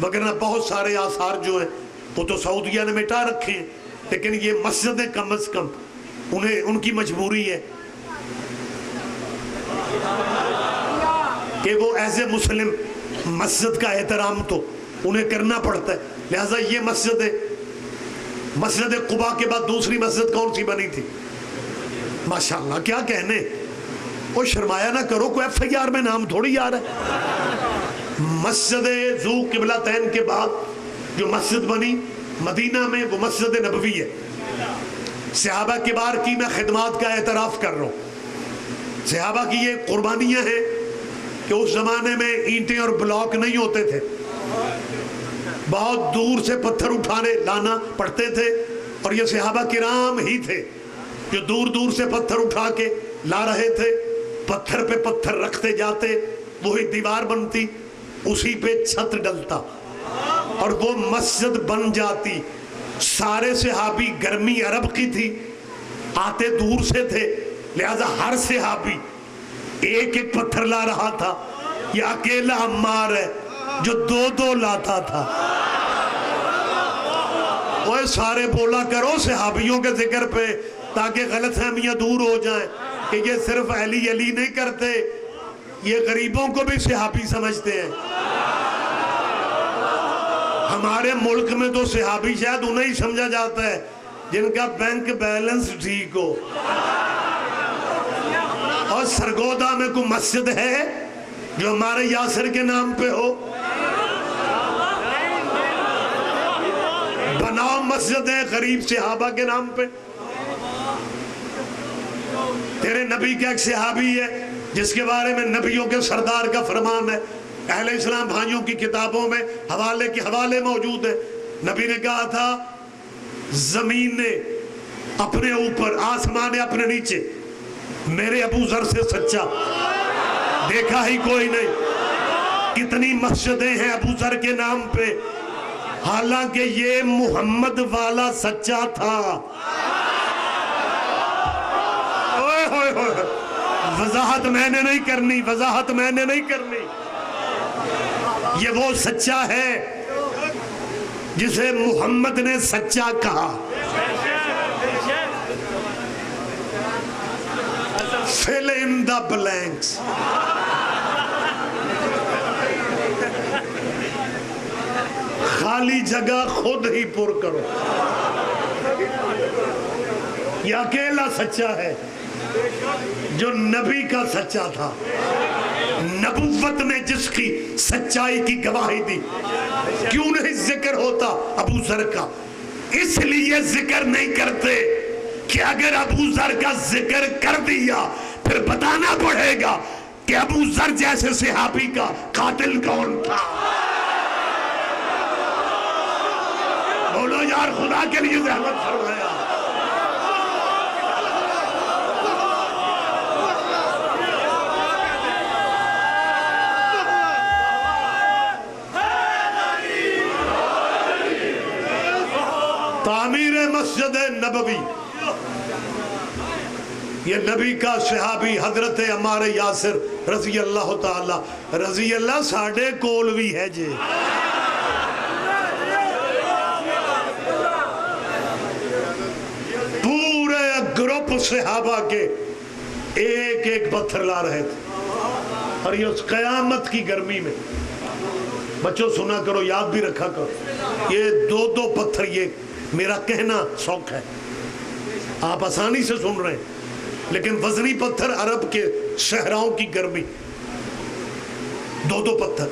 وگرنہ بہت سارے آثار جو ہیں وہ تو سعودیہ نے مٹا رکھے ہیں، لیکن یہ مسجدیں کم از کم ان کی مجبوری ہے کہ وہ ایز اے مسلم مسجد کا احترام تو انہیں کرنا پڑتا ہے۔ لہٰذا یہ مسجد قباء کے بعد دوسری مسجد کون سی بنی تھی؟ ماشاءاللہ کیا کہنے۔ وہ شرمایا نہ کرو، کوئی ایف آئی آر میں نام تھوڑی آ رہا ہے۔ مسجد ذو قبلتین کے بعد جو مسجد بنی مدینہ میں وہ مسجد نبوی ہے. صحابہ کبار کی میں خدمات کا اعتراف کر رہا ہوں. صحابہ کی یہ قربانیاں ہیں کہ اس زمانے میں اینٹیں اور بلاک نہیں ہوتے تھے, بہت دور سے پتھر اٹھانے لانا پڑتے تھے, اور یہ صحابہ کرام ہی تھے جو دور دور سے پتھر اٹھا کے لا رہے تھے. پتھر پہ پتھر رکھتے جاتے, وہی دیوار بنتی, اسی پہ چھت ڈلتا اور وہ مسجد بن جاتی. سارے صحابی, گرمی عرب کی تھی, آتے دور سے تھے, لہذا ہر صحابی ایک ایک پتھر لا رہا تھا. یہ اکیلا عمار ہے جو دو دو لاتا تھا. اوہ سارے بولا کرو صحابیوں کے ذکر پہ تاکہ غلط فہمیاں دور ہو جائیں کہ یہ صرف علی علی نہیں کرتے, یہ غریبوں کو بھی صحابی سمجھتے ہیں. ہمارے ملک میں تو صحابی شاید انہیں ہی سمجھا جاتا ہے جن کا بینک بیلنس ٹھیک ہو. اور سرگودا میں کوئی مسجد ہے جو ہمارے یاسر کے نام پہ ہو؟ بناؤ مسجدیں غریب صحابہ کے نام پہ. تیرے نبی کا ایک صحابی ہے جس کے بارے میں نبیوں کے سردار کا فرمان ہے, اہل اسلام بھائیوں کی کتابوں میں حوالے موجود ہیں. نبی نے کہا تھا زمین نے اپنے اوپر, آسمان نے اپنے نیچے, میرے ابو ذر سے سچا دیکھا ہی کوئی نہیں. کتنی مسجدیں ہیں ابو ذر کے نام پہ, حالانکہ یہ محمد والا سچا تھا. وضاحت میں نے نہیں کرنی, یہ وہ سچا ہے جسے محمد نے سچا کہا. fill in the blanks. خالی جگہ خود ہی پر کرو. یہ اکیلا سچا ہے جو نبی کا سچا تھا. نبوت نے جس کی سچائی کی گواہی دی. کیوں نہیں ذکر ہوتا ابو ذر کا؟ اس لیے ذکر نہیں کرتے کہ اگر ابو ذر کا ذکر کر دیا پھر بتانا پڑے گا کہ ابو ذر جیسے صحابی کا قاتل کون تھا. بولو یار خدا کے لیے زحمت فرمایا. تعمیر مسجد نبوی, یہ نبی کا صحابی حضرت عمار یاسر رضی اللہ تعالی رضی اللہ ساڑھے کولوی ہے جی. پورے گروپ صحابہ کے ایک ایک پتھر لا رہے تھے, اور یہ اس قیامت کی گرمی میں. بچوں سنا کرو, یاد بھی رکھا کرو, یہ دو دو پتھر, یہ میرا کہنا شوق ہے, آپ آسانی سے سن رہے ہیں, لیکن وزنی پتھر عرب کے صحراؤں کی گرمی, دو دو پتھر.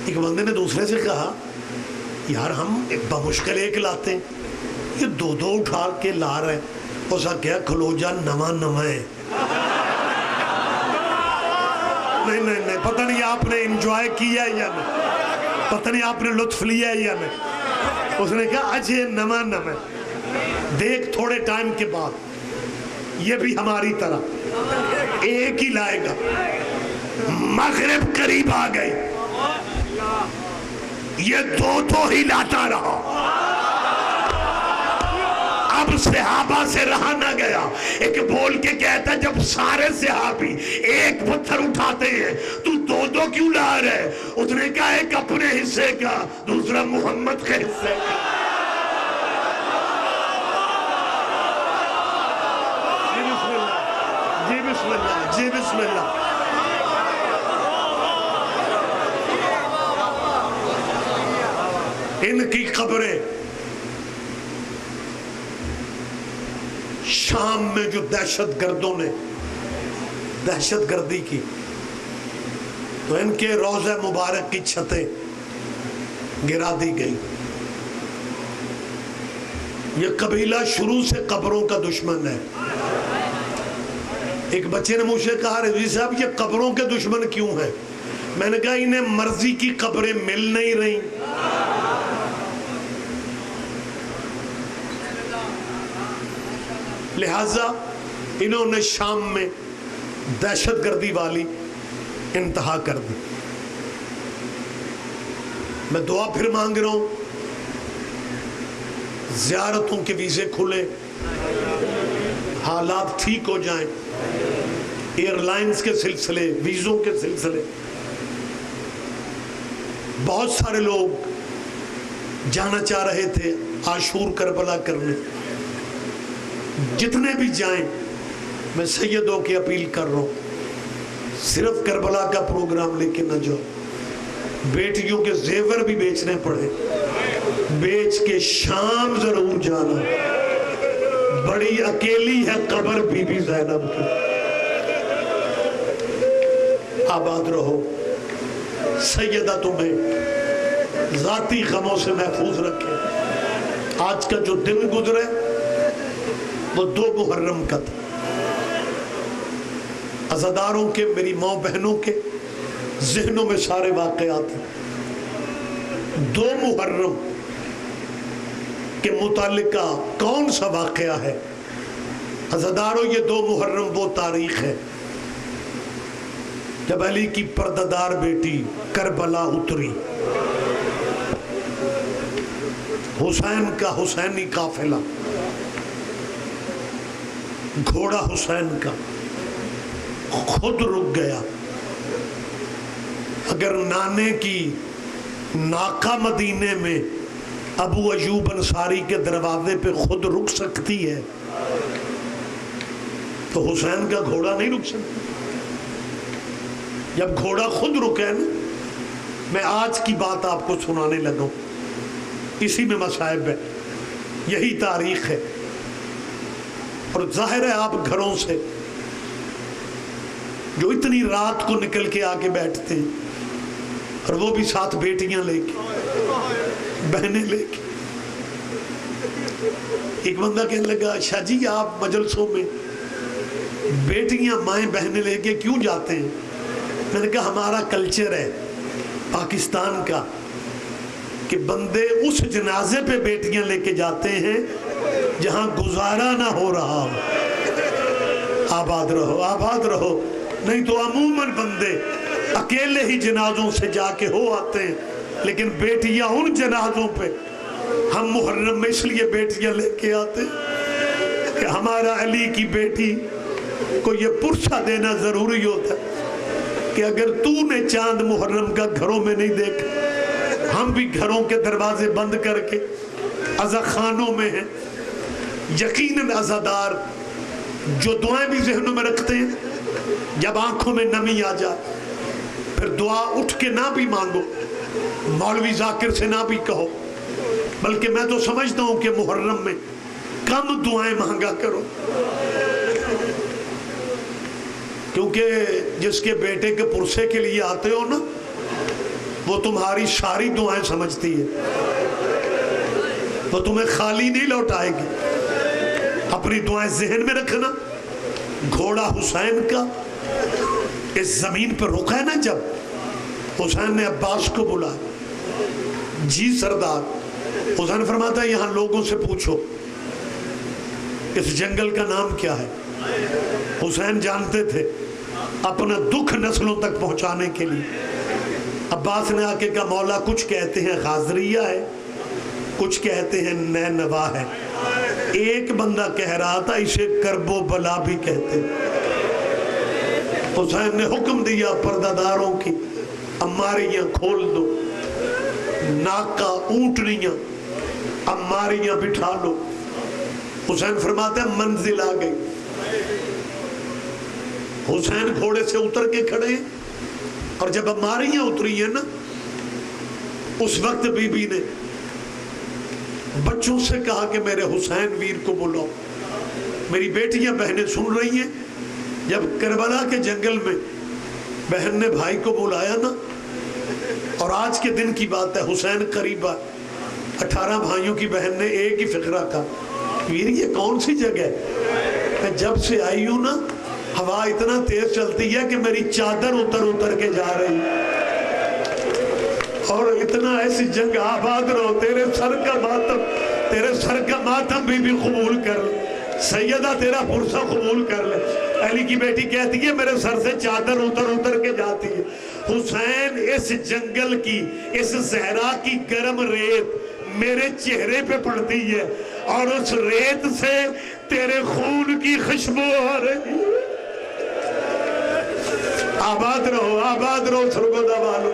ایک بندے نے دوسرے سے کہا یار ہم بمشکل ایک لاتے ہیں, یہ دو دو اٹھا کے لا رہے ہیں. اس کا کیا کھلو جا نواں ہے. نہیں پتہ نہیں آپ نے انجوائے کیا یا نہیں, پتہ نہیں آپ نے لطف لیا یا نہیں. اس نے کہا اجے نواں دیکھ تھوڑے ٹائم کے بعد یہ بھی ہماری طرح ایک ہی لائے گا. مغرب قریب آ گئی, یہ دو دو ہی لاتا رہا. اب صحابہ سے رہا نہ گیا, ایک بول کے کہتا جب سارے صحابی ایک پتھر اٹھاتے ہیں تو دو دو کیوں لا رہے؟ اس نے کہا ایک اپنے حصے کا, دوسرا محمد کے حصے کا. جی بسم اللہ, جی بسم اللہ. ان کی قبریں شام میں جو دہشت گردوں نے دہشت گردی کی, تو ان کے روضہ مبارک کی چھتیں گرا دی گئی. یہ قبیلہ شروع سے قبروں کا دشمن ہے. ایک بچے نے مجھ سے کہا رضوی صاحب یہ قبروں کے دشمن کیوں ہیں؟ میں نے کہا انہیں مرضی کی قبریں مل نہیں رہی. لہذا انہوں نے شام میں دہشت گردی والی انتہا کر دی. میں دعا پھر مانگ رہا ہوں زیارتوں کے ویزے کھلے، حالات ٹھیک ہو جائیں، ایئر لائنز کے سلسلے، ویزوں کے سلسلے. بہت سارے لوگ جانا چاہ رہے تھے عاشور کربلا کرنے. جتنے بھی جائیں میں سیدوں کی اپیل کر رہا ہوں صرف کربلا کا پروگرام لے کے نہ جاؤ. بیٹیوں کے زیور بھی بیچنے پڑے، بیچ کے شام ضرور جانا. بڑی اکیلی ہے قبر بی بی زینب کی. آباد رہو. سیدہ تمہیں ذاتی غموں سے محفوظ رکھے. آج کا جو دن گزرے وہ 2 محرم کا تھا. عزاداروں کے، میری ماں بہنوں کے ذہنوں میں سارے واقعات ہیں. 2 محرم کے متعلقہ کون سا واقعہ ہے؟ عزاداروں یہ 2 محرم وہ تاریخ ہے جب علی کی پردہ دار بیٹی کربلا اتری. حسین کا حسینی قافلہ، گھوڑا حسین کا خود رک گیا. اگر نانے کی ناقہ مدینے میں ابو ایوب انصاری کے دروازے پہ خود رک سکتی ہے تو حسین کا گھوڑا نہیں رک سکتا. جب گھوڑا خود رکے نا، میں آج کی بات آپ کو سنانے لگا ہوں، اسی میں مصائب ہے، یہی تاریخ ہے. اور ظاہر ہے آپ گھروں سے جو اتنی رات کو نکل کے آ کے بیٹھتے ہیں، اور وہ بھی ساتھ بیٹیاں لے کے، بہنیں لے کے. ایک بندہ کہنے لگا شاہ جی آپ مجلسوں میں بیٹیاں مائیں بہنیں لے کے کیوں جاتے ہیں؟ میں نے کہا ہمارا کلچر ہے پاکستان کا کہ بندے اس جنازے پہ بیٹیاں لے کے جاتے ہیں جہاں گزارا نہ ہو رہا ہو. آباد رہو، آباد رہو. نہیں تو عموماً بندے اکیلے ہی جنازوں سے جا کے ہو آتے ہیں، لیکن بیٹیاں ان جنازوں پہ ہم محرم میں اس لیے بیٹیاں لے کے آتے ہیں کہ ہمارا علی کی بیٹی کو یہ پرسہ دینا ضروری ہوتا ہے کہ اگر تو نے چاند محرم کا گھروں میں نہیں دیکھا، ہم بھی گھروں کے دروازے بند کر کے عزا خانوں میں ہیں. یقیناً عزادار جو دعائیں بھی ذہنوں میں رکھتے ہیں، جب آنکھوں میں نمی آ جائے پھر دعا اٹھ کے نہ بھی مانگو، مولوی ذاکر سے نہ بھی کہو، بلکہ میں تو سمجھتا ہوں کہ محرم میں کم دعائیں مانگا کرو. کیونکہ جس کے بیٹے کے پرسے کے لیے آتے ہو نا، وہ تمہاری ساری دعائیں سمجھتی ہے، وہ تمہیں خالی نہیں لوٹائے گی. اپنی دعائیں ذہن میں رکھنا. گھوڑا حسین کا اس زمین پر رکا ہے نا، جب حسین نے عباس کو بلایا، جی سردار. حسین فرماتا ہے یہاں لوگوں سے پوچھو اس جنگل کا نام کیا ہے. حسین جانتے تھے اپنا دکھ نسلوں تک پہنچانے کے لیے. عباس نے آ کے کہا مولا کچھ کہتے ہیں غازریہ ہے، کچھ کہتے ہیں نینوا ہے، ایک بندہ کہہ رہا تھا اسے کرب و بلا بھی کہتے. حسین نے حکم دیا پردہ داروں کی اماریاں کھول دو، ناکہ اونٹنیاں اماریاں بٹھا لو. حسین فرماتے ہیں منزل آ گئی. حسین گھوڑے سے اتر کے کھڑے ہیں، اور جب اماریاں اتری ہیں نا، اس وقت بی بی نے بچوں سے کہا کہ میرے حسین ویر کو بلاؤ. میری بیٹیاں بہنیں سن رہی ہیں، جب کربلا کے جنگل میں بہن نے بھائی کو بلایا نا، اور آج کے دن کی بات ہے، حسین قریبہ 18 بھائیوں کی بہن نے ایک ہی فقرہ کہا، ویر یہ کون سی جگہ ہے؟ میں جب سے آئی ہوں نا ہوا اتنا تیز چلتی ہے کہ میری چادر اتر کے جا رہی، اور اتنا ایسی جنگ آباد رہو، تیرے سر کا ماتم بھی قبول کر لے، سیدہ تیرا پرسہ قبول کر لے۔ علی کی بیٹی کہتی ہے میرے سر سے چادر اتر کے جاتی ہے۔ حسین اس جنگل کی، اس صحرا کی گرم ریت میرے چہرے پہ پڑتی ہے، اور اس ریت سے تیرے خون کی خوشبو آ رہی ہے۔ آباد رہو سرگودا والو۔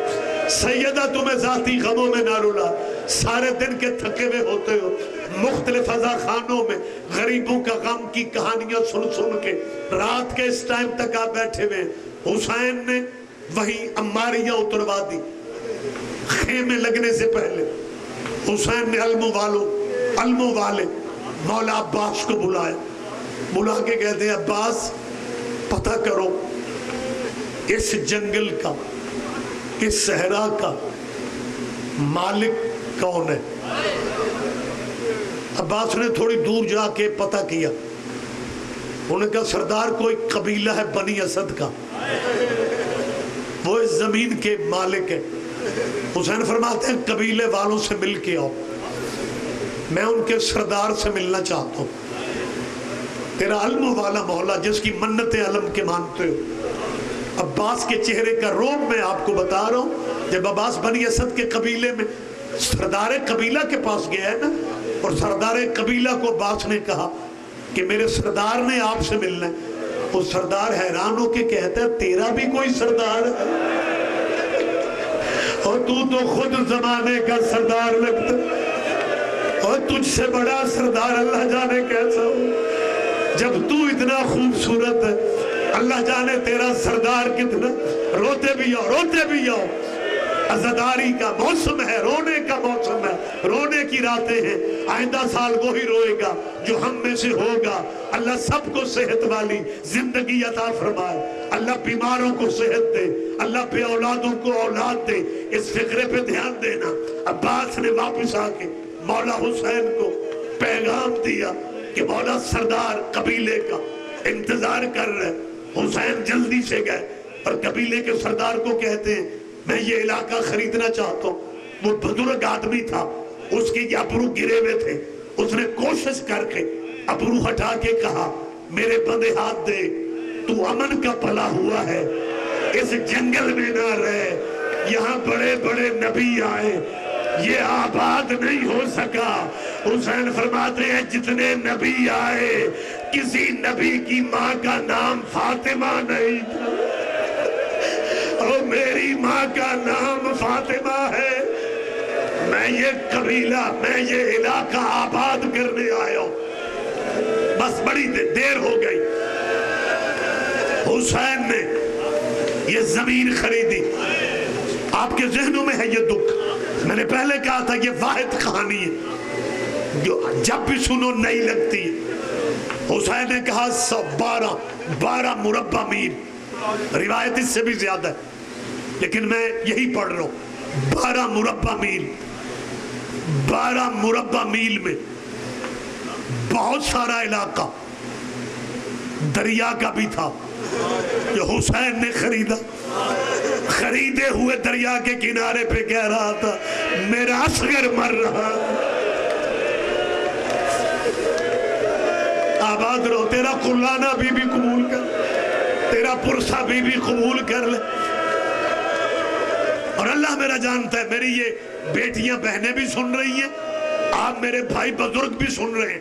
سیدہ تمہیں ذاتی غموں میں نہ رلا، سارے دن کے تھکے ہوئے ہوتے ہو، مختلف فضا خانوں میں غریبوں کا غم کی کہانیاں سن کے رات کے اس ٹائم تک آپ بیٹھے ہوئے۔ حسین نے وہی عماریاں اتروا دی، خیمے لگنے سے پہلے حسین نے علموں والے مولا عباس کو بلا کے کہتے ہیں عباس پتہ کرو اس جنگل کا، اس صحرا کا مالک کون ہے؟ عباس نے تھوڑی دور جا کے پتہ کیا، انہوں نے کہا سردار کوئی قبیلہ ہے بنی اسد کا، وہ اس زمین کے مالک ہے۔ حسین فرماتے ہیں قبیلے والوں سے مل کے آؤ، میں ان کے سردار سے ملنا چاہتا ہوں۔ تیرا علم والا مولا جس کی منت علم کے مانتے ہو۔ عباس کے چہرے کا روب میں آپ کو بتا رہا ہوں، جب عباس بنی اسد کے قبیلے میں سردار قبیلہ کے پاس گیا ہے نا، اور سردار قبیلہ کو عباس نے کہا کہ میرے سردار نے آپ سے ملنا ہے، وہ سردار حیران ہو کے کہتا ہے تیرا بھی کوئی سردار ہے؟ اور تو خود زمانے کا سردار لگتا، اور تجھ سے بڑا سردار اللہ جانے کیسا ہو، جب تو اتنا خوبصورت ہے اللہ جانے تیرا سردار کتنا۔ روتے بھی آؤ، عزاداری کا موسم ہے، رونے کا موسم ہے، رونے کی راتیں ہیں۔ آئندہ سال وہی روئے گا جو ہم میں سے ہوگا۔ اللہ سب کو صحت والی زندگی عطا فرمائے، اللہ بیماروں کو صحت دے، اللہ بے اولادوں کو اولاد دے۔ اس فکرے پہ دھیان دینا۔ عباس نے واپس آ کے مولا حسین کو پیغام دیا کہ مولا سردار قبیلے کا انتظار کر رہے۔ حسین جلدی سے گئے اور قبیلے کے سردار کو کہتے ہیں میں یہ علاقہ خریدنا چاہتا ہوں۔ وہ بزرگ آدمی تھا، اس کے ابرو گرے ہوئے تھے، اس نے کوشش کر کے ابرو ہٹا کے کہا میرے بندے ہاتھ دے، تو امن کا پلا ہوا ہے، اس جنگل میں نہ رہے، یہاں بڑے بڑے نبی آئے، یہ آباد نہیں ہو سکا۔ حسین فرماتے ہیں جتنے نبی آئے کسی نبی کی ماں کا نام فاطمہ نہیں تھا، اور میری ماں کا نام فاطمہ ہے۔ میں یہ قبیلہ، میں یہ علاقہ آباد کرنے آیا ہوں۔ بس بڑی دیر ہو گئی، حسین نے یہ زمین خریدی۔ آپ کے ذہنوں میں ہے یہ دکھ، میں نے پہلے کہا تھا یہ واحد کہانی ہے جو جب بھی سنو نئی لگتی ہے۔ حسین نے کہا 12 مربع میل، روایت اس سے بھی زیادہ ہے لیکن میں یہی پڑھ رہا ہوں، 12 مربع میل۔ 12 مربع میل میں بہت سارا علاقہ دریا کا بھی تھا جو حسین نے خریدا۔ خریدے ہوئے دریا کے کنارے پہ کہہ رہا تھا میرا اصغر مر رہا، آباد رہو، تیرا قرلانہ بھی قبول کر، تیرا پرسہ بھی قبول کر لے۔ اور اللہ میرا جانتا ہے میری یہ بیٹیاں بہنیں بھی سن رہی ہیں، آپ میرے بھائی بزرگ بھی سن رہے ہیں۔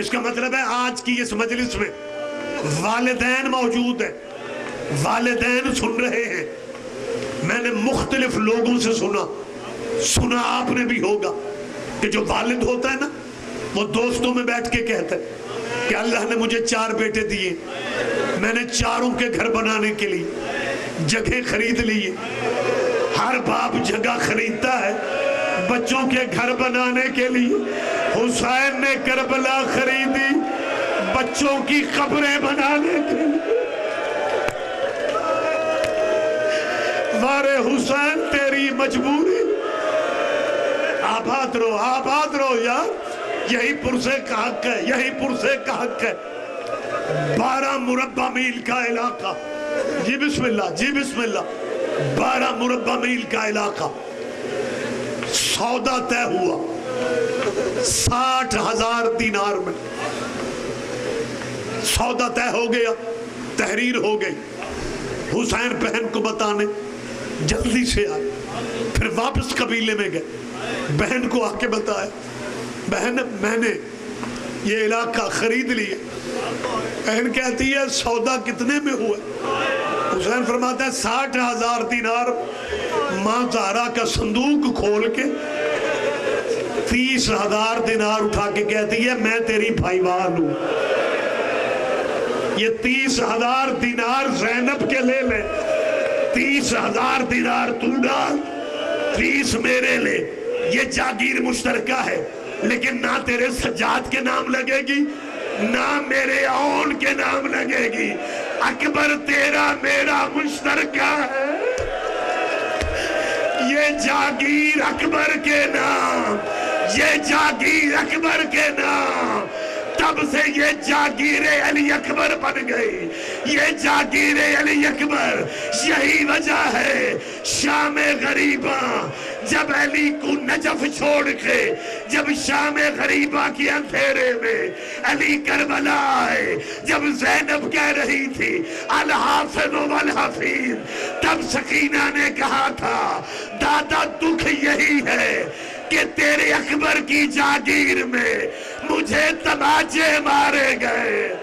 اس کا مطلب ہے آج کی اس مجلس میں والدین موجود ہیں، والدین سن رہے ہیں۔ میں نے مختلف لوگوں سے سنا آپ نے بھی ہوگا کہ جو والد ہوتا ہے نا وہ دوستوں میں بیٹھ کے کہتا ہے کہ اللہ نے مجھے 4 بیٹے دیے، میں نے چاروں کے گھر بنانے کے لیے جگہ خرید لی۔ ہر باپ جگہ خریدتا ہے بچوں کے گھر بنانے کے لیے۔ حسین نے کربلا خریدی بچوں کی قبریں بنانے کے لیے۔ وارے حسین تیری مجبوری. آباد رہو یار. یہی پرسے کا حق ہے, یہی پرسے کا حق ہے. 12 مربع میل کا علاقہ. جی بسم اللہ, جی بسم اللہ. 12 مربع میل کا علاقہ. سودا طے ہوا 60,000 دینار میں. سودا طے ہو گیا, تحریر ہو گئی. حسین بہن کو بتانے جلدی سے آئے. پھر واپس قبیلے میں گئے, بہن کو آ کے بتایا, بہن میں نے یہ علاقہ خرید لیا. بہن کہتی ہے سودا کتنے میں ہوا؟ حسین فرماتا ہے 60,000 دینار. ماں زہرا کا صندوق کھول کے 30,000 دینار اٹھا کے کہتی ہے میں تیری بھائی وال ہوں. یہ 30,000 دینار زینب کے لے لے, 30,000 دینار تو ڈال, 30 میرے لے. یہ جاگیر مشترکہ ہے, لیکن نہ تیرے سجاد کے نام لگے گی نہ میرے اون کے نام لگے گی. اکبر تیرا میرا مشترکہ ہے. یہ جاگیر اکبر کے نام, یہ جاگیر اکبر کے نام. تب سے یہ جاگیر علی اکبر بن گئی. یہ جاگیر علی اکبر. یہی وجہ ہے شام غریبہ جب علی کو نجف چھوڑ کے جب شام غریبہ کی اندھیرے میں علی کربلا آئے, جب زینب کہہ رہی تھی الحافظ والحفیظ, تب سکینہ نے کہا تھا دادا دکھ یہی ہے کہ تیرے اکبر کی جاگیر میں مجھے تماچے مارے گئے.